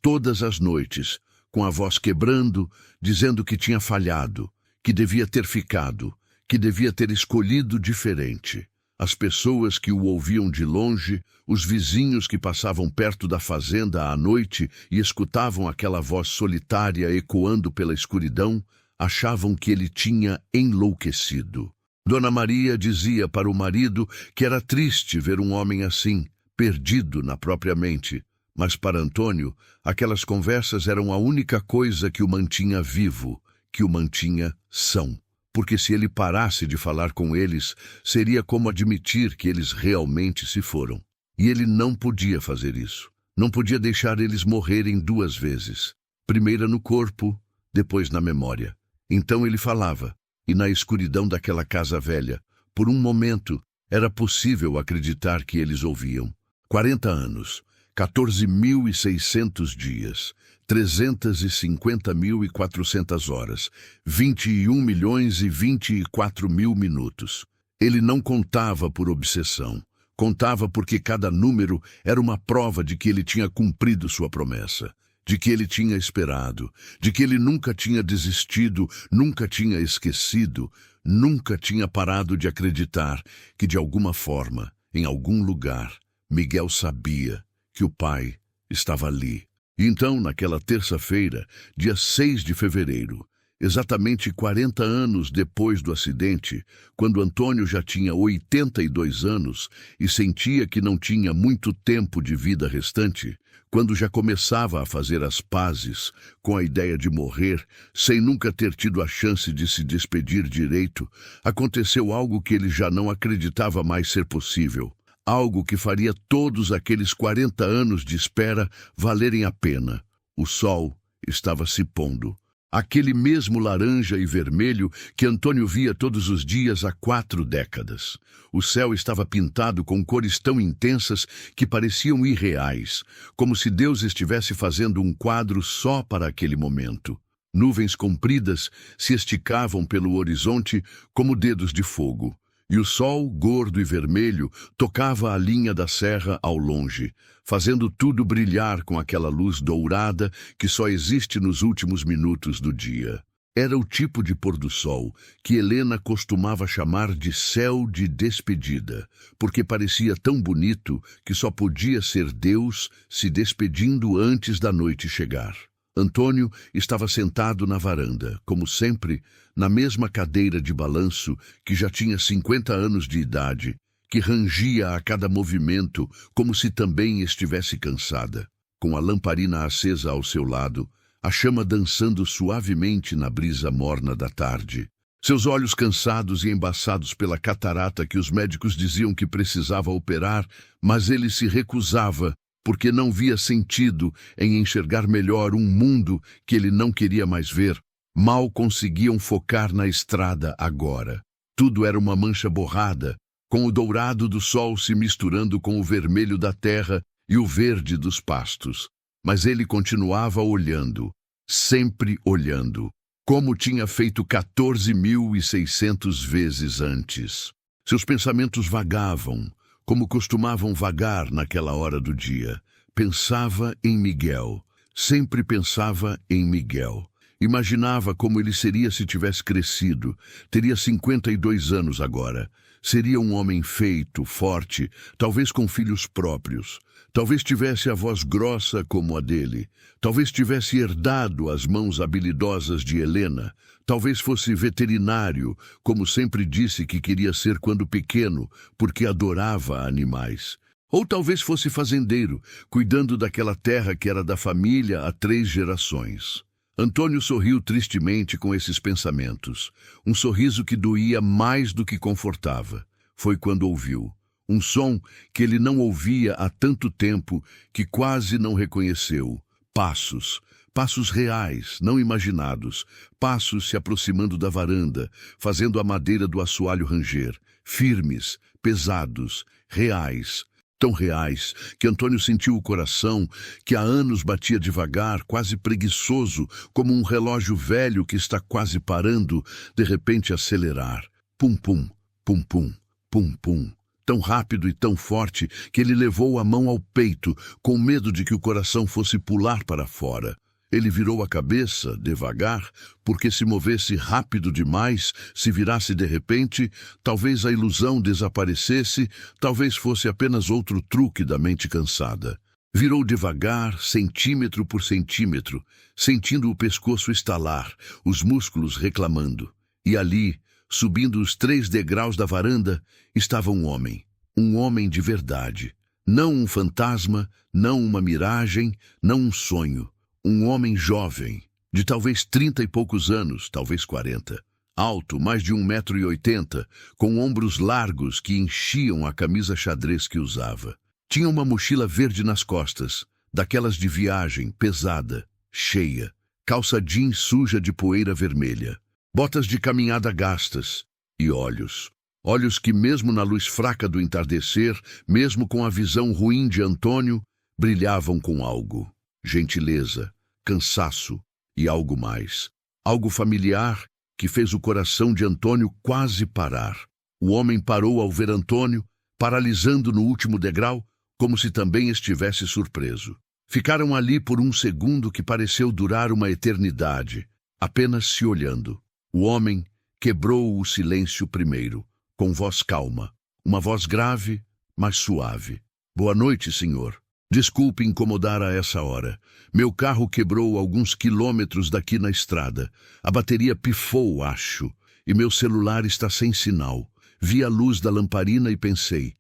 todas as noites, com a voz quebrando, dizendo que tinha falhado, que devia ter ficado, que devia ter escolhido diferente. As pessoas que o ouviam de longe, os vizinhos que passavam perto da fazenda à noite e escutavam aquela voz solitária ecoando pela escuridão, achavam que ele tinha enlouquecido. Dona Maria dizia para o marido que era triste ver um homem assim, perdido na própria mente. Mas para Antônio, aquelas conversas eram a única coisa que o mantinha vivo, que o mantinha são. Porque se ele parasse de falar com eles, seria como admitir que eles realmente se foram. E ele não podia fazer isso. Não podia deixar eles morrerem 2 vezes. Primeiro no corpo, depois na memória. Então ele falava, e na escuridão daquela casa velha, por um momento, era possível acreditar que eles ouviam. 40 anos, 14.600 dias, 350.400 horas, 21.024.000 minutos. Ele não contava por obsessão. Contava porque cada número era uma prova de que ele tinha cumprido sua promessa, de que ele tinha esperado, de que ele nunca tinha desistido, nunca tinha esquecido, nunca tinha parado de acreditar que, de alguma forma, em algum lugar, Miguel sabia que o pai estava ali. E então, naquela terça-feira, dia 6 de fevereiro, exatamente 40 anos depois do acidente, quando Antônio já tinha 82 anos e sentia que não tinha muito tempo de vida restante, quando já começava a fazer as pazes com a ideia de morrer, sem nunca ter tido a chance de se despedir direito, aconteceu algo que ele já não acreditava mais ser possível. Algo que faria todos aqueles 40 anos de espera valerem a pena. O sol estava se pondo. Aquele mesmo laranja e vermelho que Antônio via todos os dias há 4 décadas. O céu estava pintado com cores tão intensas que pareciam irreais, como se Deus estivesse fazendo um quadro só para aquele momento. Nuvens compridas se esticavam pelo horizonte como dedos de fogo. e o sol, gordo e vermelho, tocava a linha da serra ao longe, fazendo tudo brilhar com aquela luz dourada que só existe nos últimos minutos do dia. Era o tipo de pôr-do-sol que Helena costumava chamar de céu de despedida, porque parecia tão bonito que só podia ser Deus se despedindo antes da noite chegar. Antônio estava sentado na varanda, como sempre, na mesma cadeira de balanço que já tinha 50 anos de idade, que rangia a cada movimento como se também estivesse cansada. Com a lamparina acesa ao seu lado, a chama dançando suavemente na brisa morna da tarde. Seus olhos cansados e embaçados pela catarata que os médicos diziam que precisava operar, mas ele se recusava porque não via sentido em enxergar melhor um mundo que ele não queria mais ver. Mal conseguiam focar na estrada agora. Tudo era uma mancha borrada, com o dourado do sol se misturando com o vermelho da terra e o verde dos pastos. Mas ele continuava olhando, sempre olhando, como tinha feito 14.600 vezes antes. Seus pensamentos vagavam, como costumavam vagar naquela hora do dia. Pensava em Miguel, sempre pensava em Miguel. Imaginava como ele seria se tivesse crescido. Teria 52 anos agora. Seria um homem feito, forte, talvez com filhos próprios. Talvez tivesse a voz grossa como a dele. Talvez tivesse herdado as mãos habilidosas de Helena. Talvez fosse veterinário, como sempre disse que queria ser quando pequeno, porque adorava animais. Ou talvez fosse fazendeiro, cuidando daquela terra que era da família há 3 gerações. Antônio sorriu tristemente com esses pensamentos. Um sorriso que doía mais do que confortava. Foi quando ouviu um som que ele não ouvia há tanto tempo que quase não reconheceu. Passos. Passos reais, não imaginados. Passos se aproximando da varanda, fazendo a madeira do assoalho ranger. Firmes, pesados, reais. Tão reais que Antônio sentiu o coração, que há anos batia devagar, quase preguiçoso, como um relógio velho que está quase parando, de repente acelerar. Pum-pum, pum-pum, pum-pum. Tão rápido e tão forte que ele levou a mão ao peito, com medo de que o coração fosse pular para fora. Ele virou a cabeça, devagar, porque se movesse rápido demais, se virasse de repente, talvez a ilusão desaparecesse, talvez fosse apenas outro truque da mente cansada. Virou devagar, centímetro por centímetro, sentindo o pescoço estalar, os músculos reclamando. E ali, subindo os 3 degraus da varanda, estava um homem de verdade. Não um fantasma, não uma miragem, não um sonho. Um homem jovem, de talvez 30 e poucos anos, talvez 40. Alto, mais de 1,80 m, com ombros largos que enchiam a camisa xadrez que usava. Tinha uma mochila verde nas costas, daquelas de viagem, pesada, cheia. Calça jeans suja de poeira vermelha. Botas de caminhada gastas. E olhos. Olhos que mesmo na luz fraca do entardecer, mesmo com a visão ruim de Antônio, brilhavam com algo. Gentileza, cansaço e algo mais. Algo familiar que fez o coração de Antônio quase parar. O homem parou ao ver Antônio, paralisando no último degrau, como se também estivesse surpreso. Ficaram ali por um segundo que pareceu durar uma eternidade, apenas se olhando. O homem quebrou o silêncio primeiro, com voz calma, uma voz grave, mas suave. Boa noite, senhor. Desculpe incomodar a essa hora. Meu carro quebrou alguns quilômetros daqui na estrada. A bateria pifou, acho, e meu celular está sem sinal. Vi a luz da lamparina e pensei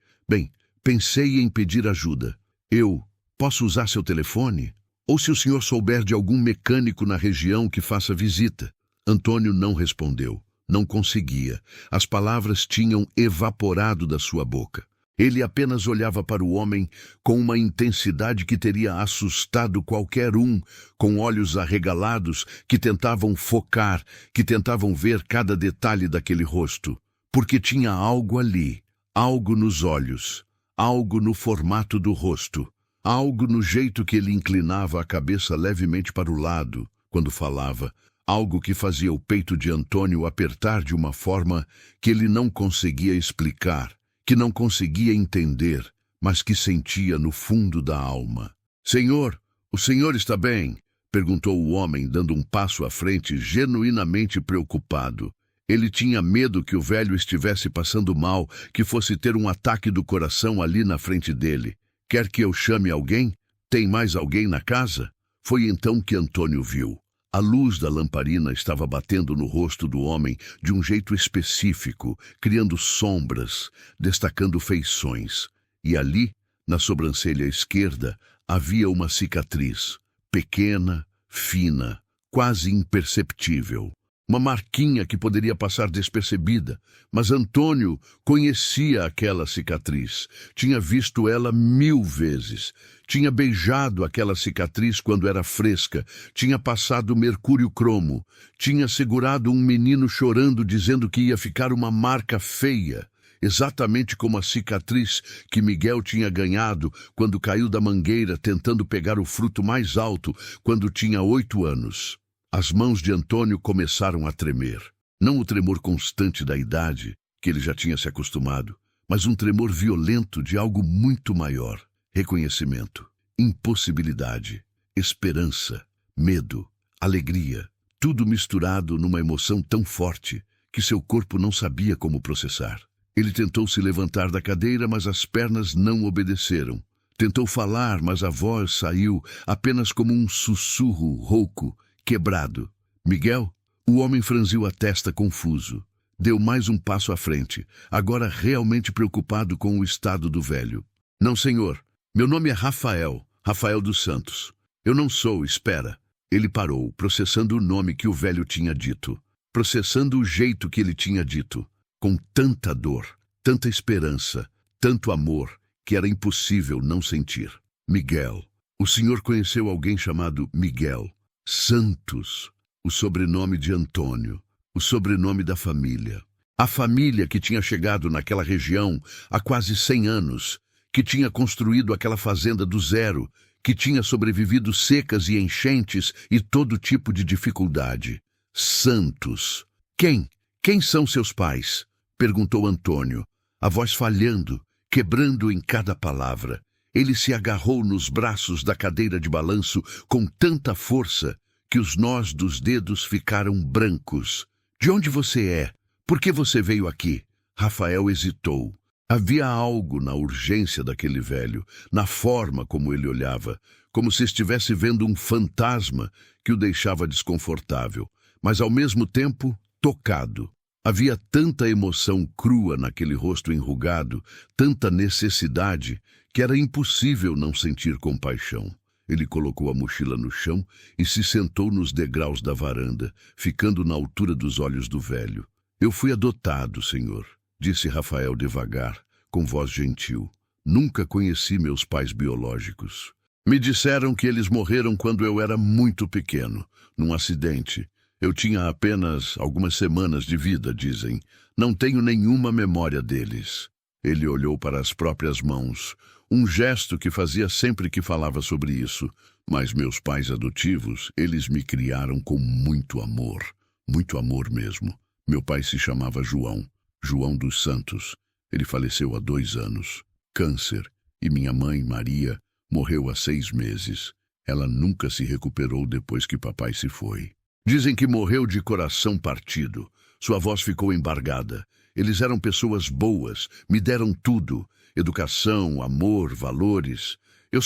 em pedir ajuda. Eu posso usar seu telefone? Ou se o senhor souber de algum mecânico na região que faça visita? Antônio não respondeu. Não conseguia. As palavras tinham evaporado da sua boca. Ele apenas olhava para o homem com uma intensidade que teria assustado qualquer um, com olhos arregalados que tentavam focar, que tentavam ver cada detalhe daquele rosto. Porque tinha algo ali, algo nos olhos, algo no formato do rosto, algo no jeito que ele inclinava a cabeça levemente para o lado quando falava, algo que fazia o peito de Antônio apertar de uma forma que ele não conseguia explicar, que não conseguia entender, mas que sentia no fundo da alma. Senhor, o senhor está bem? Perguntou o homem, dando um passo à frente, genuinamente preocupado. Ele tinha medo que o velho estivesse passando mal, que fosse ter um ataque do coração ali na frente dele. Quer que eu chame alguém? Tem mais alguém na casa? Foi então que Antônio viu. A luz da lamparina estava batendo no rosto do homem de um jeito específico, criando sombras, destacando feições. E ali, na sobrancelha esquerda, havia uma cicatriz, pequena, fina, quase imperceptível. Uma marquinha que poderia passar despercebida, mas Antônio conhecia aquela cicatriz. Tinha visto ela 1000 vezes. Tinha beijado aquela cicatriz quando era fresca. Tinha passado mercúrio cromo. Tinha segurado um menino chorando, dizendo que ia ficar uma marca feia. Exatamente como a cicatriz que Miguel tinha ganhado quando caiu da mangueira tentando pegar o fruto mais alto quando tinha 8 anos. As mãos de Antônio começaram a tremer. Não o tremor constante da idade, que ele já tinha se acostumado, mas um tremor violento de algo muito maior. Reconhecimento, impossibilidade, esperança, medo, alegria, tudo misturado numa emoção tão forte que seu corpo não sabia como processar. Ele tentou se levantar da cadeira, mas as pernas não obedeceram. Tentou falar, mas a voz saiu apenas como um sussurro rouco, quebrado. Miguel? O homem franziu a testa confuso. Deu mais um passo à frente, agora realmente preocupado com o estado do velho. Não, senhor. Meu nome é Rafael, Rafael dos Santos. Eu não sou, espera. Ele parou, processando o nome que o velho tinha dito. Processando o jeito que ele tinha dito. Com tanta dor, tanta esperança, tanto amor, que era impossível não sentir. Miguel. O senhor conheceu alguém chamado Miguel Santos, o sobrenome de Antônio, o sobrenome da família. A família que tinha chegado naquela região há quase 100 anos, que tinha construído aquela fazenda do zero, que tinha sobrevivido secas e enchentes e todo tipo de dificuldade. Santos. Quem? Quem são seus pais? Perguntou Antônio, a voz falhando, quebrando em cada palavra. Ele se agarrou nos braços da cadeira de balanço com tanta força que os nós dos dedos ficaram brancos. De onde você é? Por que você veio aqui? Rafael hesitou. Havia algo na urgência daquele velho, na forma como ele olhava, como se estivesse vendo um fantasma que o deixava desconfortável, mas ao mesmo tempo tocado. Havia tanta emoção crua naquele rosto enrugado, tanta necessidade, que era impossível não sentir compaixão. Ele colocou a mochila no chão e se sentou nos degraus da varanda, ficando na altura dos olhos do velho. Eu fui adotado, senhor, disse Rafael devagar, com voz gentil. Nunca conheci meus pais biológicos. Me disseram que eles morreram quando eu era muito pequeno, num acidente. Eu tinha apenas algumas semanas de vida, dizem. Não tenho nenhuma memória deles. Ele olhou para as próprias mãos, um gesto que fazia sempre que falava sobre isso. Mas meus pais adotivos, eles me criaram com muito amor mesmo. Meu pai se chamava João, João dos Santos. Ele faleceu há 2 anos. Câncer. E minha mãe, Maria, morreu há 6 meses. Ela nunca se recuperou depois que papai se foi. Dizem que morreu de coração partido. Sua voz ficou embargada. Eles eram pessoas boas, me deram tudo. Educação, amor, valores. Eu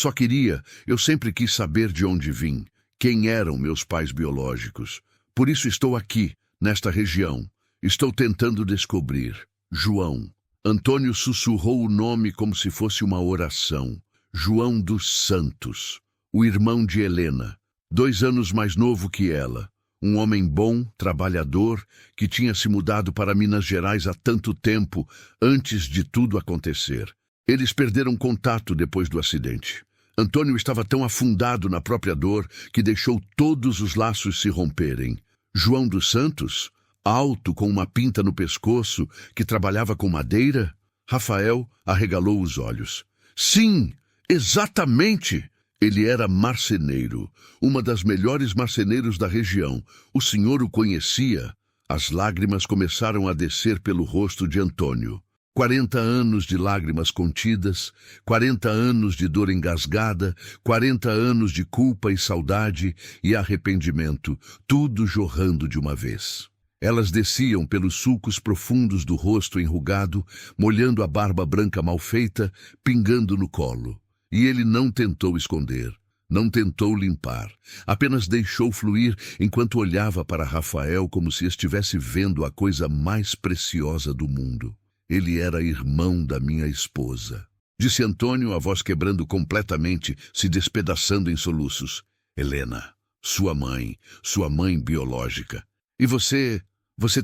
sempre quis saber de onde vim. Quem eram meus pais biológicos. Por isso estou aqui, nesta região. Estou tentando descobrir. João. Antônio sussurrou o nome como se fosse uma oração. João dos Santos. O irmão de Helena. 2 anos mais novo que ela. Um homem bom, trabalhador, que tinha se mudado para Minas Gerais há tanto tempo, antes de tudo acontecer. Eles perderam contato depois do acidente. Antônio estava tão afundado na própria dor que deixou todos os laços se romperem. João dos Santos, alto com uma pinta no pescoço, que trabalhava com madeira? Rafael arregalou os olhos. Sim, exatamente! Ele era marceneiro, uma das melhores marceneiros da região. O senhor o conhecia. As lágrimas começaram a descer pelo rosto de Antônio. 40 anos de lágrimas contidas, 40 anos de dor engasgada, 40 anos de culpa e saudade e arrependimento, tudo jorrando de uma vez. Elas desciam pelos sulcos profundos do rosto enrugado, molhando a barba branca mal feita, pingando no colo. E ele não tentou esconder, não tentou limpar, apenas deixou fluir enquanto olhava para Rafael como se estivesse vendo a coisa mais preciosa do mundo. Ele era irmão da minha esposa, disse Antônio, a voz quebrando completamente, se despedaçando em soluços. Helena, sua mãe biológica. E você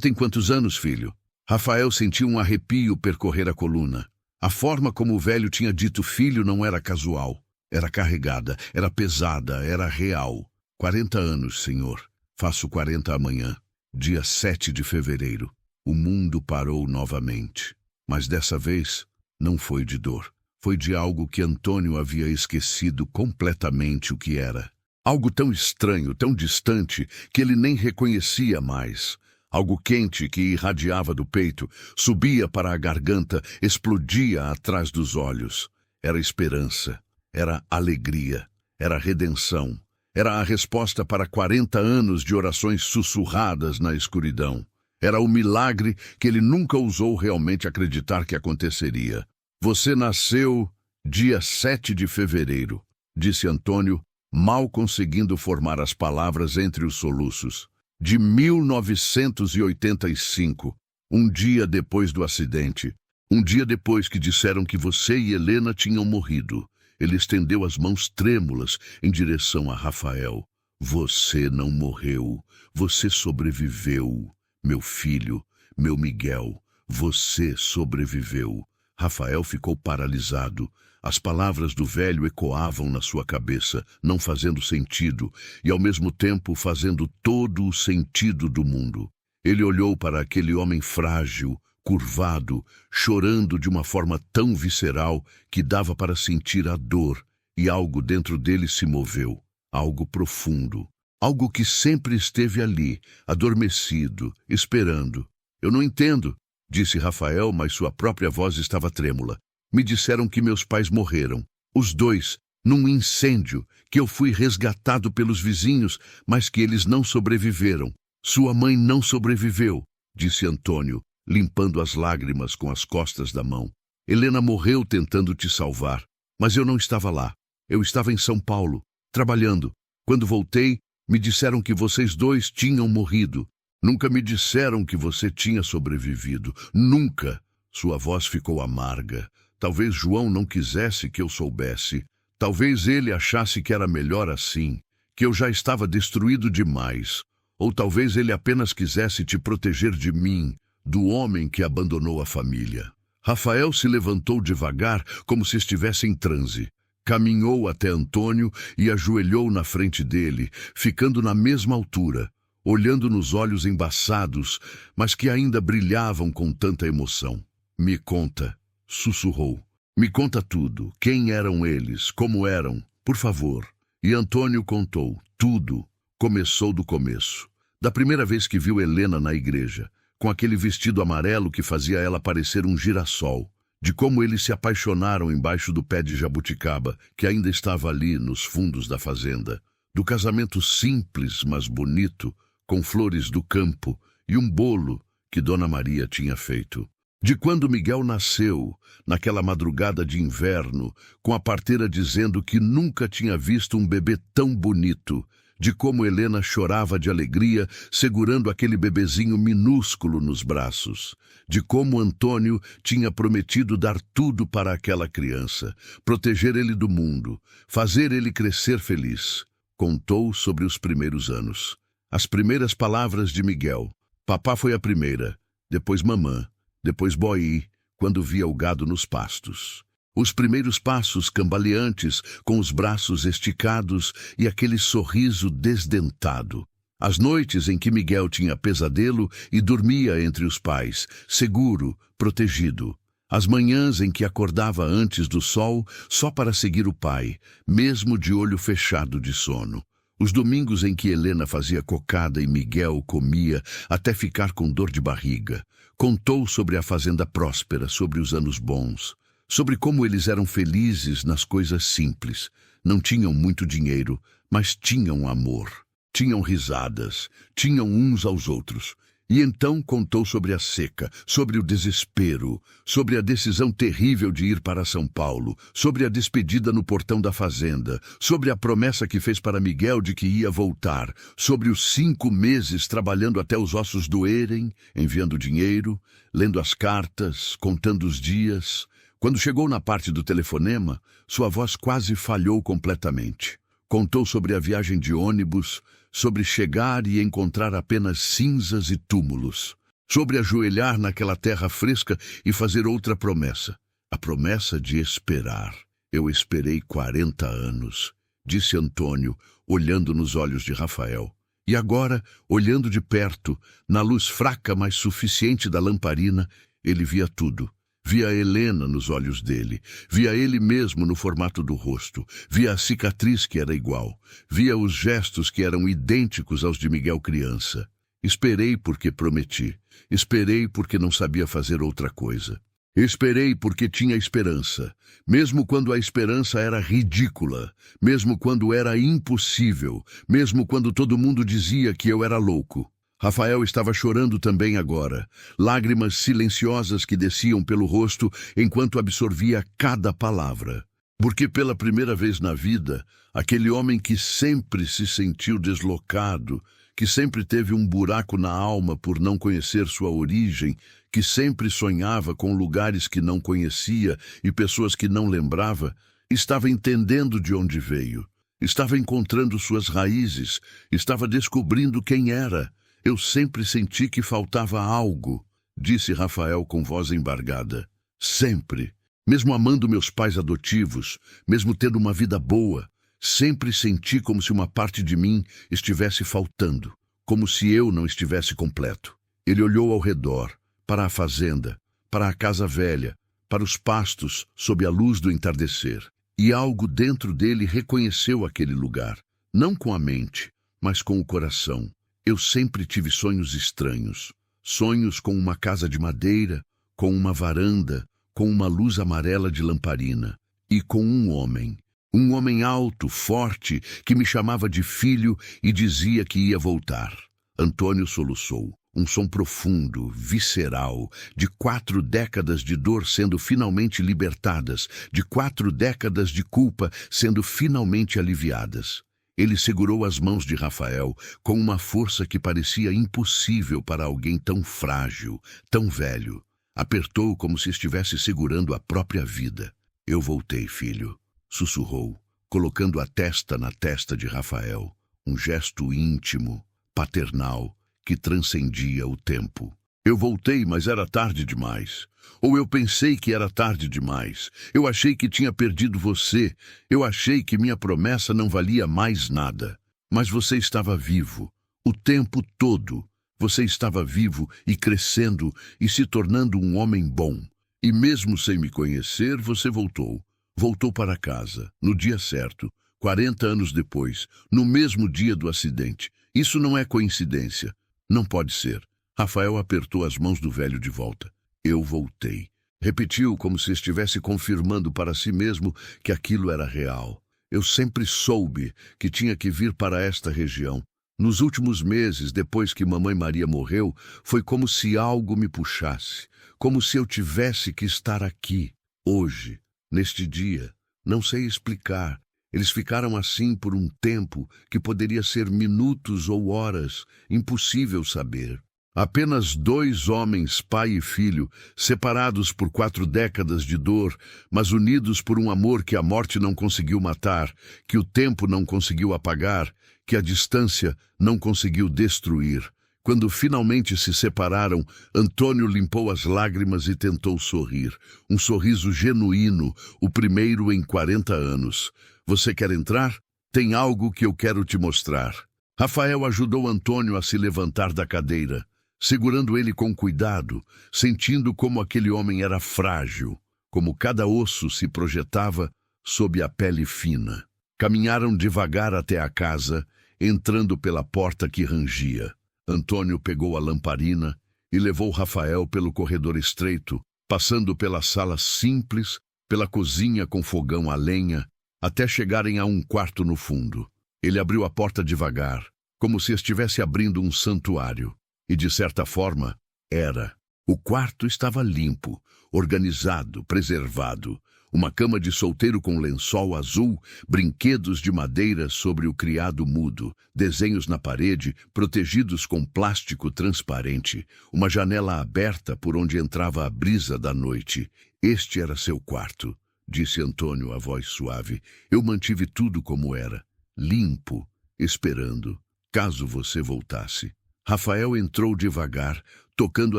tem quantos anos, filho? Rafael sentiu um arrepio percorrer a coluna. A forma como o velho tinha dito filho não era casual. Era carregada, era pesada, era real. 40 anos, senhor. Faço 40 amanhã, dia 7 de fevereiro. O mundo parou novamente. Mas dessa vez não foi de dor. Foi de algo que Antônio havia esquecido completamente o que era. Algo tão estranho, tão distante, que ele nem reconhecia mais. Algo quente que irradiava do peito, subia para a garganta, explodia atrás dos olhos. Era esperança, era alegria, era redenção. Era a resposta para 40 anos de orações sussurradas na escuridão. Era o milagre que ele nunca ousou realmente acreditar que aconteceria. Você nasceu dia 7 de fevereiro, disse Antônio, mal conseguindo formar as palavras entre os soluços. De 1985, um dia depois do acidente. Um dia depois que disseram que você e Helena tinham morrido. Ele estendeu as mãos trêmulas em direção a Rafael. Você não morreu. Você sobreviveu. Meu filho, meu Miguel, você sobreviveu. Rafael ficou paralisado. As palavras do velho ecoavam na sua cabeça, não fazendo sentido, e ao mesmo tempo fazendo todo o sentido do mundo. Ele olhou para aquele homem frágil, curvado, chorando de uma forma tão visceral que dava para sentir a dor, e algo dentro dele se moveu, algo profundo. Algo que sempre esteve ali, adormecido, esperando. Eu não entendo, disse Rafael, mas sua própria voz estava trêmula. Me disseram que meus pais morreram, os dois, num incêndio, que eu fui resgatado pelos vizinhos, mas que eles não sobreviveram. Sua mãe não sobreviveu, disse Antônio, limpando as lágrimas com as costas da mão. Helena morreu tentando te salvar, mas eu não estava lá. Eu estava em São Paulo, trabalhando. Quando voltei, me disseram que vocês dois tinham morrido. Nunca me disseram que você tinha sobrevivido. Nunca. Sua voz ficou amarga. Talvez João não quisesse que eu soubesse. Talvez ele achasse que era melhor assim, que eu já estava destruído demais. Ou talvez ele apenas quisesse te proteger de mim, do homem que abandonou a família. Rafael se levantou devagar, como se estivesse em transe. Caminhou até Antônio e ajoelhou na frente dele, ficando na mesma altura, olhando nos olhos embaçados, mas que ainda brilhavam com tanta emoção. Me conta, sussurrou. Me conta tudo. Quem eram eles? Como eram? Por favor. E Antônio contou. Tudo. Começou do começo. Da primeira vez que viu Helena na igreja, com aquele vestido amarelo que fazia ela parecer um girassol. De como eles se apaixonaram embaixo do pé de jabuticaba, que ainda estava ali nos fundos da fazenda. Do casamento simples, mas bonito, com flores do campo e um bolo que Dona Maria tinha feito. De quando Miguel nasceu, naquela madrugada de inverno, com a parteira dizendo que nunca tinha visto um bebê tão bonito, de como Helena chorava de alegria segurando aquele bebezinho minúsculo nos braços, de como Antônio tinha prometido dar tudo para aquela criança, proteger ele do mundo, fazer ele crescer feliz. Contou sobre os primeiros anos. As primeiras palavras de Miguel. Papá foi a primeira, depois mamã, depois Boí, quando via o gado nos pastos. Os primeiros passos cambaleantes, com os braços esticados e aquele sorriso desdentado. As noites em que Miguel tinha pesadelo e dormia entre os pais, seguro, protegido. As manhãs em que acordava antes do sol só para seguir o pai, mesmo de olho fechado de sono. Os domingos em que Helena fazia cocada e Miguel comia até ficar com dor de barriga. Contou sobre a fazenda próspera, sobre os anos bons, sobre como eles eram felizes nas coisas simples. Não tinham muito dinheiro, mas tinham amor. Tinham risadas, tinham uns aos outros. E então contou sobre a seca, sobre o desespero, sobre a decisão terrível de ir para São Paulo, sobre a despedida no portão da fazenda, sobre a promessa que fez para Miguel de que ia voltar, sobre os 5 meses trabalhando até os ossos doerem, enviando dinheiro, lendo as cartas, contando os dias. Quando chegou na parte do telefonema, sua voz quase falhou completamente. Contou sobre a viagem de ônibus, sobre chegar e encontrar apenas cinzas e túmulos, sobre ajoelhar naquela terra fresca e fazer outra promessa, a promessa de esperar. Eu esperei 40 anos, disse Antônio, olhando nos olhos de Rafael. E agora, olhando de perto, na luz fraca mas suficiente da lamparina, ele via tudo. Via Helena nos olhos dele, via ele mesmo no formato do rosto, via a cicatriz que era igual, via os gestos que eram idênticos aos de Miguel criança. Esperei porque prometi, esperei porque não sabia fazer outra coisa. Esperei porque tinha esperança, mesmo quando a esperança era ridícula, mesmo quando era impossível, mesmo quando todo mundo dizia que eu era louco. Rafael estava chorando também agora, lágrimas silenciosas que desciam pelo rosto enquanto absorvia cada palavra. Porque pela primeira vez na vida, aquele homem que sempre se sentiu deslocado, que sempre teve um buraco na alma por não conhecer sua origem, que sempre sonhava com lugares que não conhecia e pessoas que não lembrava, estava entendendo de onde veio, estava encontrando suas raízes, estava descobrindo quem era. Eu sempre senti que faltava algo, disse Rafael com voz embargada. Sempre. Mesmo amando meus pais adotivos, mesmo tendo uma vida boa, sempre senti como se uma parte de mim estivesse faltando, como se eu não estivesse completo. Ele olhou ao redor, para a fazenda, para a casa velha, para os pastos sob a luz do entardecer. E algo dentro dele reconheceu aquele lugar, não com a mente, mas com o coração. Eu sempre tive sonhos estranhos, sonhos com uma casa de madeira, com uma varanda, com uma luz amarela de lamparina e com um homem alto, forte, que me chamava de filho e dizia que ia voltar. Antônio soluçou, um som profundo, visceral, de 4 décadas de dor sendo finalmente libertadas, de 4 décadas de culpa sendo finalmente aliviadas. Ele segurou as mãos de Rafael com uma força que parecia impossível para alguém tão frágil, tão velho. Apertou como se estivesse segurando a própria vida. Eu voltei, filho, sussurrou, colocando a testa na testa de Rafael. Um gesto íntimo, paternal, que transcendia o tempo. Eu voltei, mas era tarde demais. Ou eu pensei que era tarde demais. Eu achei que tinha perdido você. Eu achei que minha promessa não valia mais nada. Mas você estava vivo. O tempo todo. Você estava vivo e crescendo e se tornando um homem bom. E mesmo sem me conhecer, você voltou. Voltou para casa, no dia certo, 40 anos depois, no mesmo dia do acidente. Isso não é coincidência. Não pode ser. Rafael apertou as mãos do velho de volta. Eu voltei. Repetiu como se estivesse confirmando para si mesmo que aquilo era real. Eu sempre soube que tinha que vir para esta região. Nos últimos meses, depois que Mamãe Maria morreu, foi como se algo me puxasse, como se eu tivesse que estar aqui, hoje, neste dia. Não sei explicar. Eles ficaram assim por um tempo que poderia ser minutos ou horas, impossível saber. Apenas 2 homens, pai e filho, separados por 4 décadas de dor, mas unidos por um amor que a morte não conseguiu matar, que o tempo não conseguiu apagar, que a distância não conseguiu destruir. Quando finalmente se separaram, Antônio limpou as lágrimas e tentou sorrir. Um sorriso genuíno, o primeiro em 40 anos. Você quer entrar? Tem algo que eu quero te mostrar. Rafael ajudou Antônio a se levantar da cadeira. segurando ele com cuidado, sentindo como aquele homem era frágil, como cada osso se projetava sob a pele fina. Caminharam devagar até a casa, entrando pela porta que rangia. Antônio pegou a lamparina e levou Rafael pelo corredor estreito, passando pela sala simples, pela cozinha com fogão a lenha, até chegarem a um quarto no fundo. Ele abriu a porta devagar, como se estivesse abrindo um santuário. E, de certa forma, era. O quarto estava limpo, organizado, preservado. Uma cama de solteiro com lençol azul, brinquedos de madeira sobre o criado mudo, desenhos na parede, protegidos com plástico transparente, uma janela aberta por onde entrava a brisa da noite. Este era seu quarto, disse Antônio, a voz suave. Eu mantive tudo como era, limpo, esperando, caso você voltasse. Rafael entrou devagar, tocando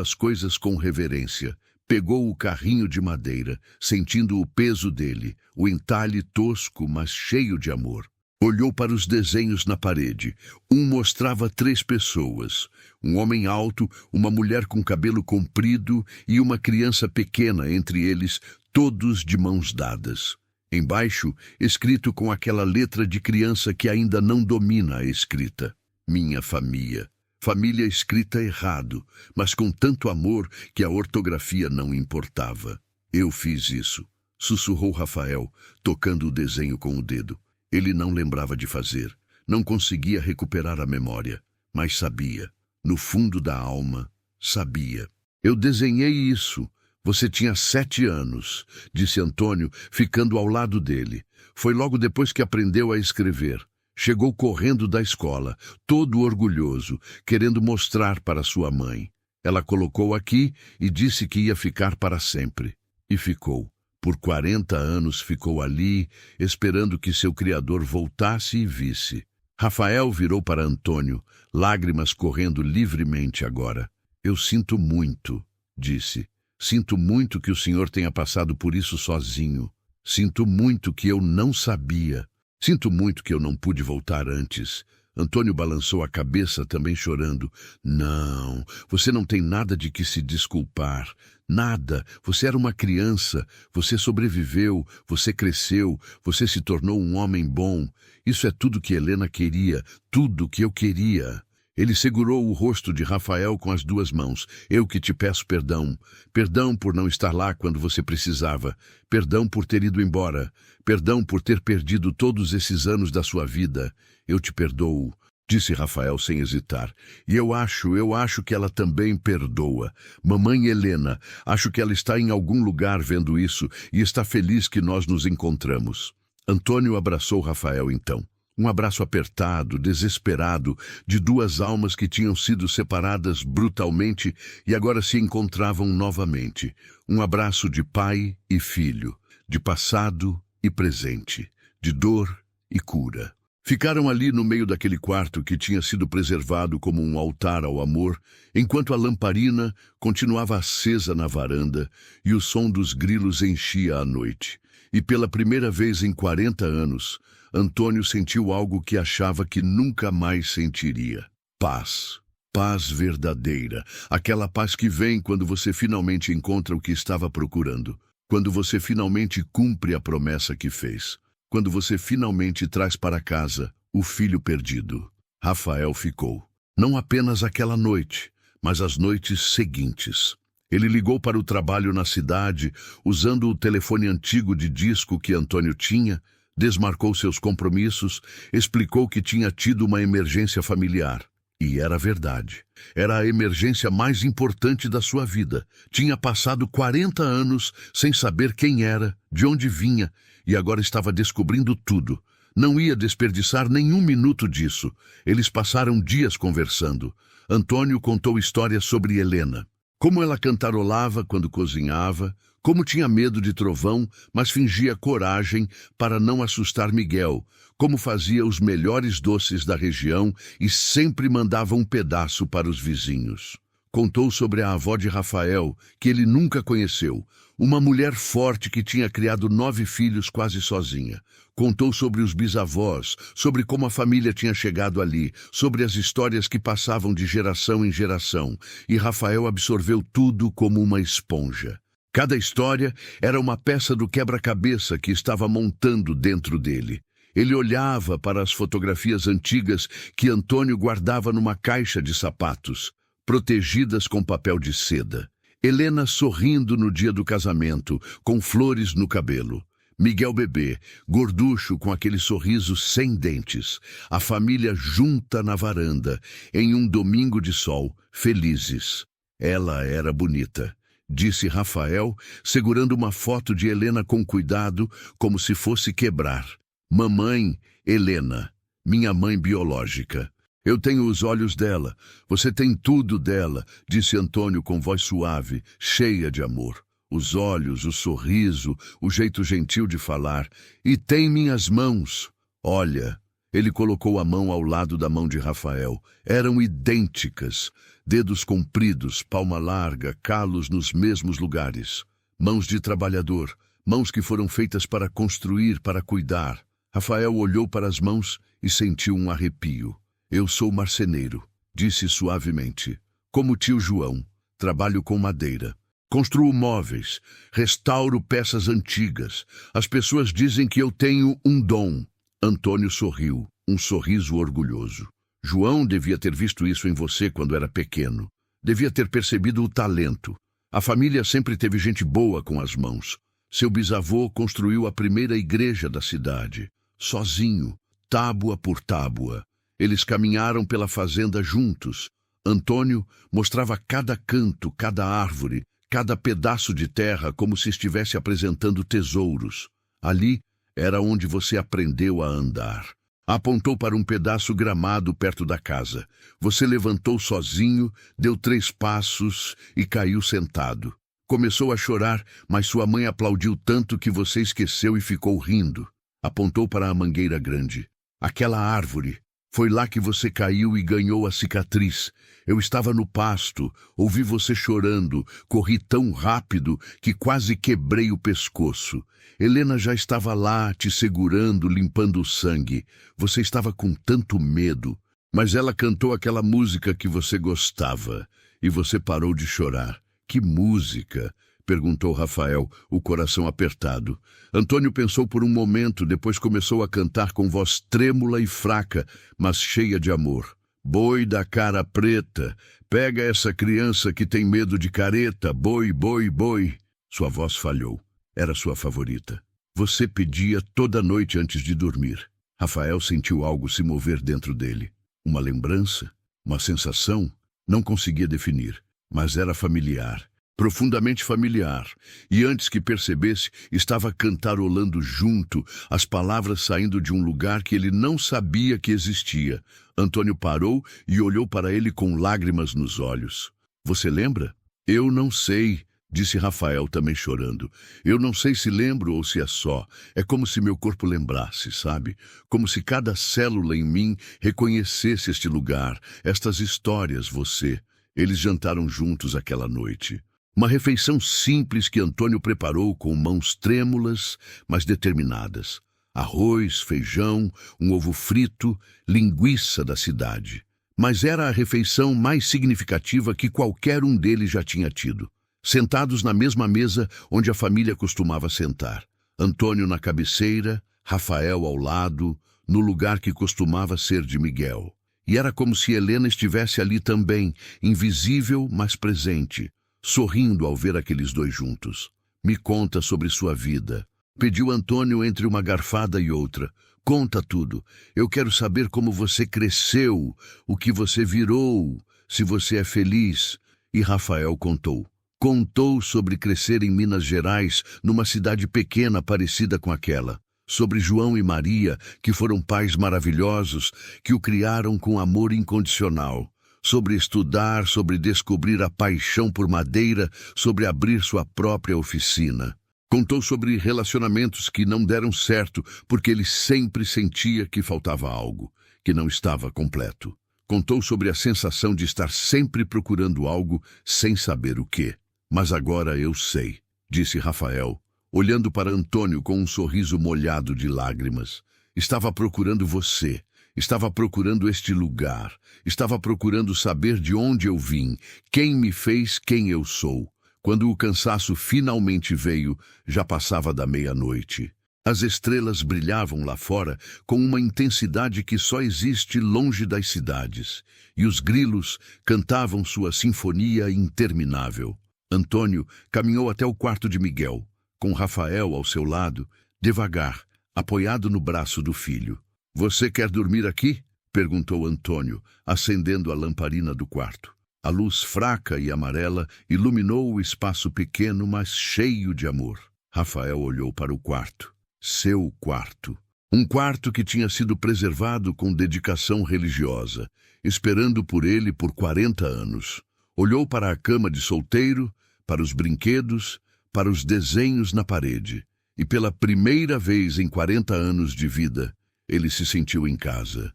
as coisas com reverência. Pegou o carrinho de madeira, sentindo o peso dele, o entalhe tosco, mas cheio de amor. Olhou para os desenhos na parede. Um mostrava 3 pessoas. Um homem alto, uma mulher com cabelo comprido e uma criança pequena entre eles, todos de mãos dadas. Embaixo, escrito com aquela letra de criança que ainda não domina a escrita. Minha família. Família escrita errado, mas com tanto amor que a ortografia não importava. Eu fiz isso, sussurrou Rafael, tocando o desenho com o dedo. Ele não lembrava de fazer, não conseguia recuperar a memória, mas sabia. No fundo da alma, sabia. Eu desenhei isso. Você tinha 7 anos, disse Antônio, ficando ao lado dele. Foi logo depois que aprendeu a escrever. Chegou correndo da escola, todo orgulhoso, querendo mostrar para sua mãe. Ela colocou aqui e disse que ia ficar para sempre. E ficou. Por 40 anos ficou ali, esperando que seu criador voltasse e visse. Rafael virou para Antônio, lágrimas correndo livremente agora. Eu sinto muito, disse. Sinto muito que o senhor tenha passado por isso sozinho. Sinto muito que eu não sabia. Sinto muito que eu não pude voltar antes. Antônio balançou a cabeça, também chorando. Não, você não tem nada de que se desculpar. Nada. Você era uma criança. Você sobreviveu. Você cresceu. Você se tornou um homem bom. Isso é tudo que Helena queria. Tudo que eu queria. Ele segurou o rosto de Rafael com as 2 mãos. Eu que te peço perdão. Perdão por não estar lá quando você precisava. Perdão por ter ido embora. Perdão por ter perdido todos esses anos da sua vida. Eu te perdoo, disse Rafael sem hesitar. E eu acho que ela também perdoa. Mamãe Helena, acho que ela está em algum lugar vendo isso e está feliz que nós nos encontramos. Antônio abraçou Rafael então. Um abraço apertado, desesperado, de 2 almas que tinham sido separadas brutalmente e agora se encontravam novamente. Um abraço de pai e filho, de passado e presente, de dor e cura. Ficaram ali no meio daquele quarto que tinha sido preservado como um altar ao amor, enquanto a lamparina continuava acesa na varanda e o som dos grilos enchia a noite. E pela primeira vez em 40 anos, Antônio sentiu algo que achava que nunca mais sentiria. Paz. Paz verdadeira. Aquela paz que vem quando você finalmente encontra o que estava procurando. Quando você finalmente cumpre a promessa que fez. Quando você finalmente traz para casa o filho perdido. Rafael ficou. Não apenas aquela noite, mas as noites seguintes. Ele ligou para o trabalho na cidade, usando o telefone antigo de disco que Antônio tinha, desmarcou seus compromissos, explicou que tinha tido uma emergência familiar. E era verdade. Era a emergência mais importante da sua vida. Tinha passado 40 anos sem saber quem era, de onde vinha, e agora estava descobrindo tudo. Não ia desperdiçar nenhum minuto disso. Eles passaram dias conversando. Antônio contou histórias sobre Helena. Como ela cantarolava quando cozinhava, como tinha medo de trovão, mas fingia coragem para não assustar Miguel, como fazia os melhores doces da região e sempre mandava um pedaço para os vizinhos. Contou sobre a avó de Rafael, que ele nunca conheceu, Uma mulher forte que tinha criado 9 filhos quase sozinha. Contou sobre os bisavós, sobre como a família tinha chegado ali, sobre as histórias que passavam de geração em geração, e Rafael absorveu tudo como uma esponja. Cada história era uma peça do quebra-cabeça que estava montando dentro dele. Ele olhava para as fotografias antigas que Antônio guardava numa caixa de sapatos, protegidas com papel de seda. Helena sorrindo no dia do casamento, com flores no cabelo. Miguel bebê, gorducho com aquele sorriso sem dentes. A família junta na varanda, em um domingo de sol, felizes. Ela era bonita, disse Rafael, segurando uma foto de Helena com cuidado, como se fosse quebrar. Mamãe, Helena, minha mãe biológica. Eu tenho os olhos dela, você tem tudo dela, disse Antônio com voz suave, cheia de amor. Os olhos, o sorriso, o jeito gentil de falar. E tem minhas mãos. Olha, ele colocou a mão ao lado da mão de Rafael. Eram idênticas, dedos compridos, palma larga, calos nos mesmos lugares. Mãos de trabalhador, mãos que foram feitas para construir, para cuidar. Rafael olhou para as mãos e sentiu um arrepio. Eu sou marceneiro, disse suavemente. Como tio João, trabalho com madeira. Construo móveis, restauro peças antigas. As pessoas dizem que eu tenho um dom. Antônio sorriu, um sorriso orgulhoso. João devia ter visto isso em você quando era pequeno. Devia ter percebido o talento. A família sempre teve gente boa com as mãos. Seu bisavô construiu a primeira igreja da cidade, sozinho, tábua por tábua. Eles caminharam pela fazenda juntos. Antônio mostrava cada canto, cada árvore, cada pedaço de terra como se estivesse apresentando tesouros. Ali era onde você aprendeu a andar. Apontou para um pedaço gramado perto da casa. Você levantou sozinho, deu 3 passos e caiu sentado. Começou a chorar, mas sua mãe aplaudiu tanto que você esqueceu e ficou rindo. Apontou para a mangueira grande. Aquela árvore. Foi lá que você caiu e ganhou a cicatriz. Eu estava no pasto, ouvi você chorando, corri tão rápido que quase quebrei o pescoço. Helena já estava lá, te segurando, limpando o sangue. Você estava com tanto medo, mas ela cantou aquela música que você gostava, e você parou de chorar. Que música? Perguntou Rafael, o coração apertado. Antônio pensou por um momento, depois começou a cantar com voz trêmula e fraca, mas cheia de amor. Boi da cara preta, pega essa criança que tem medo de careta, boi, boi, boi. Sua voz falhou. Era sua favorita. Você pedia toda noite antes de dormir. Rafael sentiu algo se mover dentro dele. Uma lembrança? Uma sensação? Não conseguia definir, mas era familiar. Profundamente familiar, e antes que percebesse, estava cantarolando junto, as palavras saindo de um lugar que ele não sabia que existia. Antônio parou e olhou para ele com lágrimas nos olhos. Você lembra? Eu não sei, disse Rafael também chorando. Eu não sei se lembro ou se é só. É como se meu corpo lembrasse, sabe? Como se cada célula em mim reconhecesse este lugar, estas histórias, você. Eles jantaram juntos aquela noite. Uma refeição simples que Antônio preparou com mãos trêmulas, mas determinadas. Arroz, feijão, um ovo frito, linguiça da cidade. Mas era a refeição mais significativa que qualquer um deles já tinha tido. Sentados na mesma mesa onde a família costumava sentar. Antônio na cabeceira, Rafael ao lado, no lugar que costumava ser de Miguel. E era como se Helena estivesse ali também, invisível, mas presente. Sorrindo ao ver aqueles dois juntos. Me conta sobre sua vida. Pediu Antônio entre uma garfada e outra. Conta tudo. Eu quero saber como você cresceu, o que você virou, se você é feliz. E Rafael contou. Contou sobre crescer em Minas Gerais, numa cidade pequena parecida com aquela. Sobre João e Maria, que foram pais maravilhosos, que o criaram com amor incondicional. Sobre estudar, sobre descobrir a paixão por madeira, sobre abrir sua própria oficina. Contou sobre relacionamentos que não deram certo, porque ele sempre sentia que faltava algo, que não estava completo. Contou sobre a sensação de estar sempre procurando algo sem saber o quê. Mas agora eu sei. disse Rafael, olhando para Antônio com um sorriso molhado de lágrimas. Estava procurando você. Estava procurando este lugar. Estava procurando saber de onde eu vim, quem me fez quem eu sou. Quando o cansaço finalmente veio, já passava da meia-noite. As estrelas brilhavam lá fora com uma intensidade que só existe longe das cidades, e os grilos cantavam sua sinfonia interminável. Antônio caminhou até o quarto de Miguel, com Rafael ao seu lado, devagar, apoiado no braço do filho. "Você quer dormir aqui?" perguntou Antônio, acendendo a lamparina do quarto. A luz fraca e amarela iluminou o espaço pequeno, mas cheio de amor. Rafael olhou para o quarto. Seu quarto. Um quarto que tinha sido preservado com dedicação religiosa, esperando por ele por 40 anos. Olhou para a cama de solteiro, para os brinquedos, para os desenhos na parede. E pela primeira vez em 40 anos de vida, ele se sentiu em casa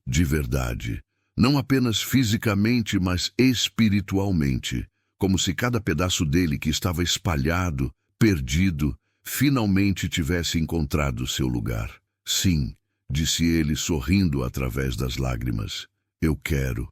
de verdade. Não apenas fisicamente, mas espiritualmente, como se cada pedaço dele que estava espalhado, perdido, finalmente tivesse encontrado seu lugar. "Sim", disse ele sorrindo através das lágrimas. Eu quero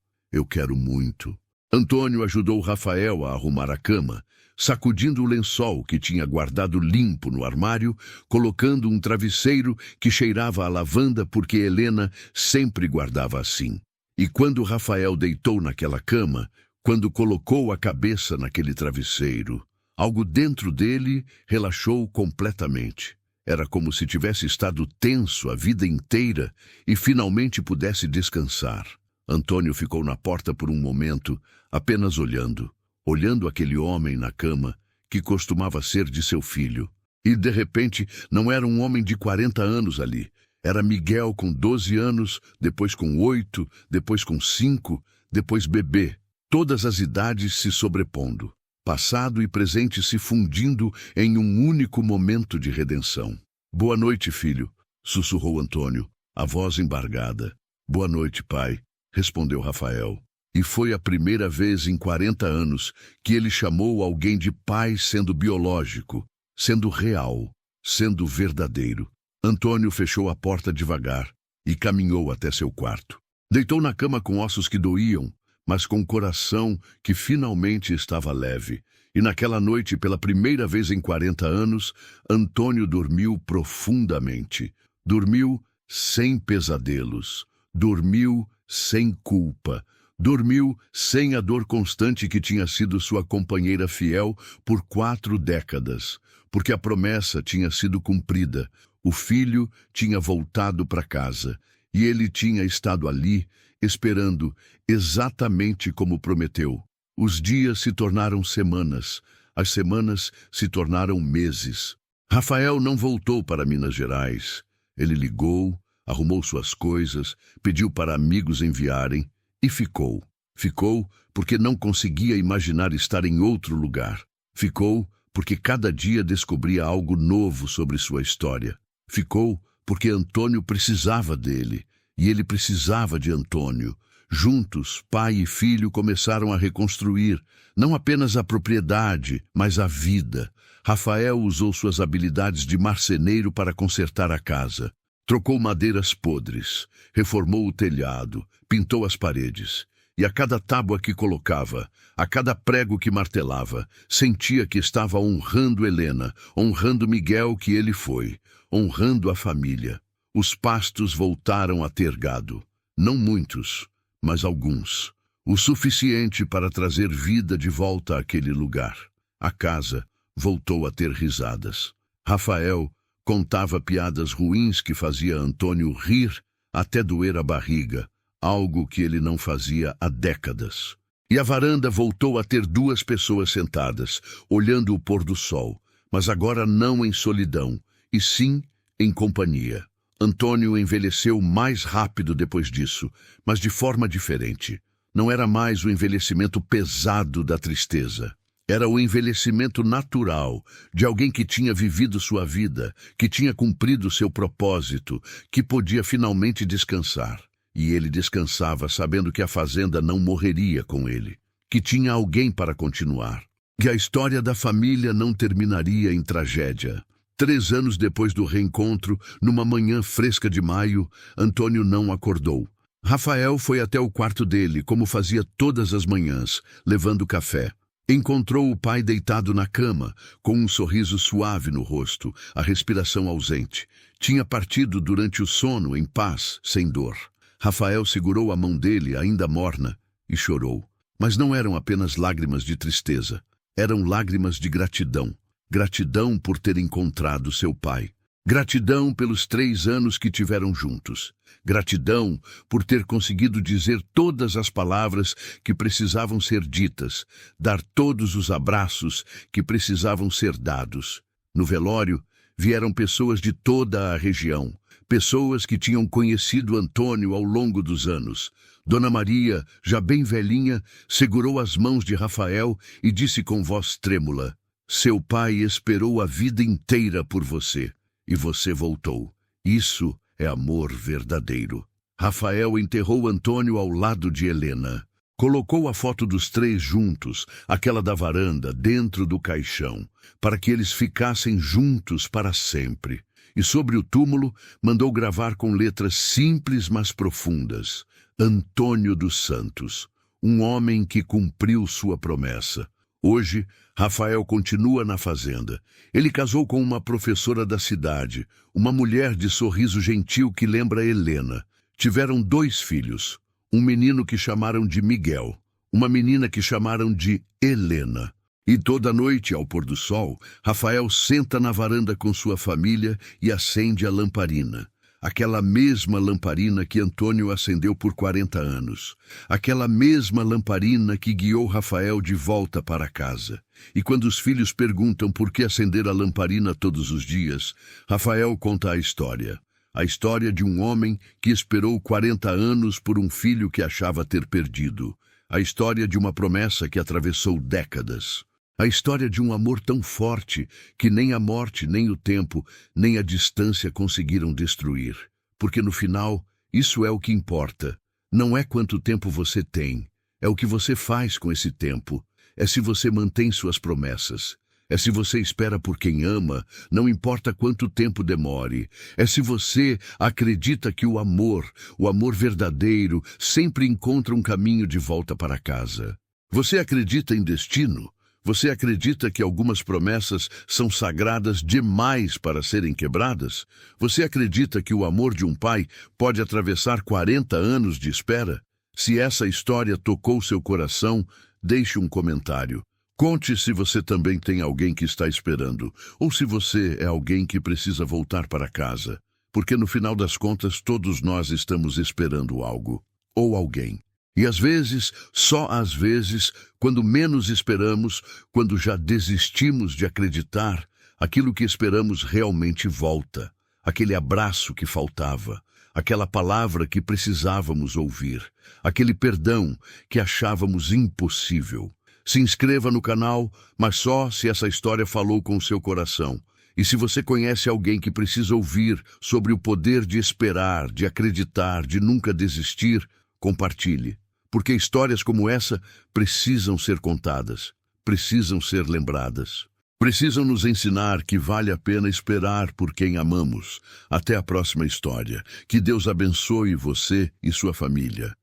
muito." Antônio ajudou Rafael a arrumar a cama, sacudindo o lençol que tinha guardado limpo no armário, colocando um travesseiro que cheirava a lavanda porque Helena sempre guardava assim. E quando Rafael deitou naquela cama, quando colocou a cabeça naquele travesseiro, algo dentro dele relaxou completamente. Era como se tivesse estado tenso a vida inteira e finalmente pudesse descansar. Antônio ficou na porta por um momento, apenas olhando aquele homem na cama, que costumava ser de seu filho. E, de repente, não era um homem de 40 anos ali. Era Miguel com 12 anos, depois com 8, depois com 5, depois bebê. Todas as idades se sobrepondo. Passado e presente se fundindo em um único momento de redenção. "Boa noite, filho", sussurrou Antônio, a voz embargada. "Boa noite, pai", respondeu Rafael. E foi a primeira vez em 40 anos que ele chamou alguém de pai, sendo biológico, sendo real, sendo verdadeiro. Antônio fechou a porta devagar e caminhou até seu quarto. Deitou na cama com ossos que doíam, mas com coração que finalmente estava leve. E naquela noite, pela primeira vez em 40 anos, Antônio dormiu profundamente. Dormiu sem pesadelos. Dormiu sem culpa. Dormiu sem a dor constante que tinha sido sua companheira fiel por 4 décadas, porque a promessa tinha sido cumprida. O filho tinha voltado para casa e ele tinha estado ali, esperando exatamente como prometeu. Os dias se tornaram semanas, as semanas se tornaram meses. Rafael não voltou para Minas Gerais. Ele ligou, arrumou suas coisas, pediu para amigos enviarem e ficou. Ficou porque não conseguia imaginar estar em outro lugar. Ficou porque cada dia descobria algo novo sobre sua história. Ficou porque Antônio precisava dele e ele precisava de Antônio. Juntos, pai e filho começaram a reconstruir, não apenas a propriedade, mas a vida. Rafael usou suas habilidades de marceneiro para consertar a casa. Trocou madeiras podres, reformou o telhado, pintou as paredes. E a cada tábua que colocava, a cada prego que martelava, sentia que estava honrando Helena, honrando Miguel que ele foi, honrando a família. Os pastos voltaram a ter gado. Não muitos, mas alguns. O suficiente para trazer vida de volta àquele lugar. A casa voltou a ter risadas. Rafael contava piadas ruins que fazia Antônio rir até doer a barriga, algo que ele não fazia há décadas. E a varanda voltou a ter 2 pessoas sentadas, olhando o pôr do sol, mas agora não em solidão, e sim em companhia. Antônio envelheceu mais rápido depois disso, mas de forma diferente. Não era mais o envelhecimento pesado da tristeza. Era o envelhecimento natural de alguém que tinha vivido sua vida, que tinha cumprido seu propósito, que podia finalmente descansar. E ele descansava sabendo que a fazenda não morreria com ele, que tinha alguém para continuar. que a história da família não terminaria em tragédia. 3 anos depois do reencontro, numa manhã fresca de maio, Antônio não acordou. Rafael foi até o quarto dele, como fazia todas as manhãs, levando café. Encontrou o pai deitado na cama, com um sorriso suave no rosto, a respiração ausente. Tinha partido durante o sono, em paz, sem dor. Rafael segurou a mão dele, ainda morna, e chorou. Mas não eram apenas lágrimas de tristeza. Eram lágrimas de gratidão. Gratidão por ter encontrado seu pai. Gratidão pelos 3 anos que tiveram juntos. Gratidão por ter conseguido dizer todas as palavras que precisavam ser ditas, dar todos os abraços que precisavam ser dados. No velório, vieram pessoas de toda a região, pessoas que tinham conhecido Antônio ao longo dos anos. Dona Maria, já bem velhinha, segurou as mãos de Rafael e disse com voz trêmula: "Seu pai esperou a vida inteira por você, e você voltou. Isso é amor verdadeiro." Rafael enterrou Antônio ao lado de Helena. Colocou a foto dos 3 juntos, aquela da varanda, dentro do caixão, para que eles ficassem juntos para sempre. E sobre o túmulo, mandou gravar com letras simples mas profundas: Antônio dos Santos, um homem que cumpriu sua promessa. Hoje, Rafael continua na fazenda. Ele casou com uma professora da cidade, uma mulher de sorriso gentil que lembra Helena. Tiveram 2 filhos, um menino que chamaram de Miguel, uma menina que chamaram de Helena. E toda noite, ao pôr do sol, Rafael senta na varanda com sua família e acende a lamparina. Aquela mesma lamparina que Antônio acendeu por 40 anos. Aquela mesma lamparina que guiou Rafael de volta para casa. E quando os filhos perguntam por que acender a lamparina todos os dias, Rafael conta a história. A história de um homem que esperou 40 anos por um filho que achava ter perdido. A história de uma promessa que atravessou décadas. A história de um amor tão forte que nem a morte, nem o tempo, nem a distância conseguiram destruir. Porque no final, isso é o que importa. Não é quanto tempo você tem, é o que você faz com esse tempo. É se você mantém suas promessas. É se você espera por quem ama, não importa quanto tempo demore. É se você acredita que o amor verdadeiro, sempre encontra um caminho de volta para casa. Você acredita em destino? Você acredita que algumas promessas são sagradas demais para serem quebradas? Você acredita que o amor de um pai pode atravessar 40 anos de espera? Se essa história tocou seu coração, deixe um comentário. Conte se você também tem alguém que está esperando, ou se você é alguém que precisa voltar para casa. Porque no final das contas todos nós estamos esperando algo, ou alguém. E às vezes, só às vezes, quando menos esperamos, quando já desistimos de acreditar, aquilo que esperamos realmente volta. Aquele abraço que faltava, aquela palavra que precisávamos ouvir, aquele perdão que achávamos impossível. Se inscreva no canal, mas só se essa história falou com o seu coração. E se você conhece alguém que precisa ouvir sobre o poder de esperar, de acreditar, de nunca desistir, compartilhe. Porque histórias como essa precisam ser contadas, precisam ser lembradas. Precisam nos ensinar que vale a pena esperar por quem amamos. Até a próxima história. Que Deus abençoe você e sua família.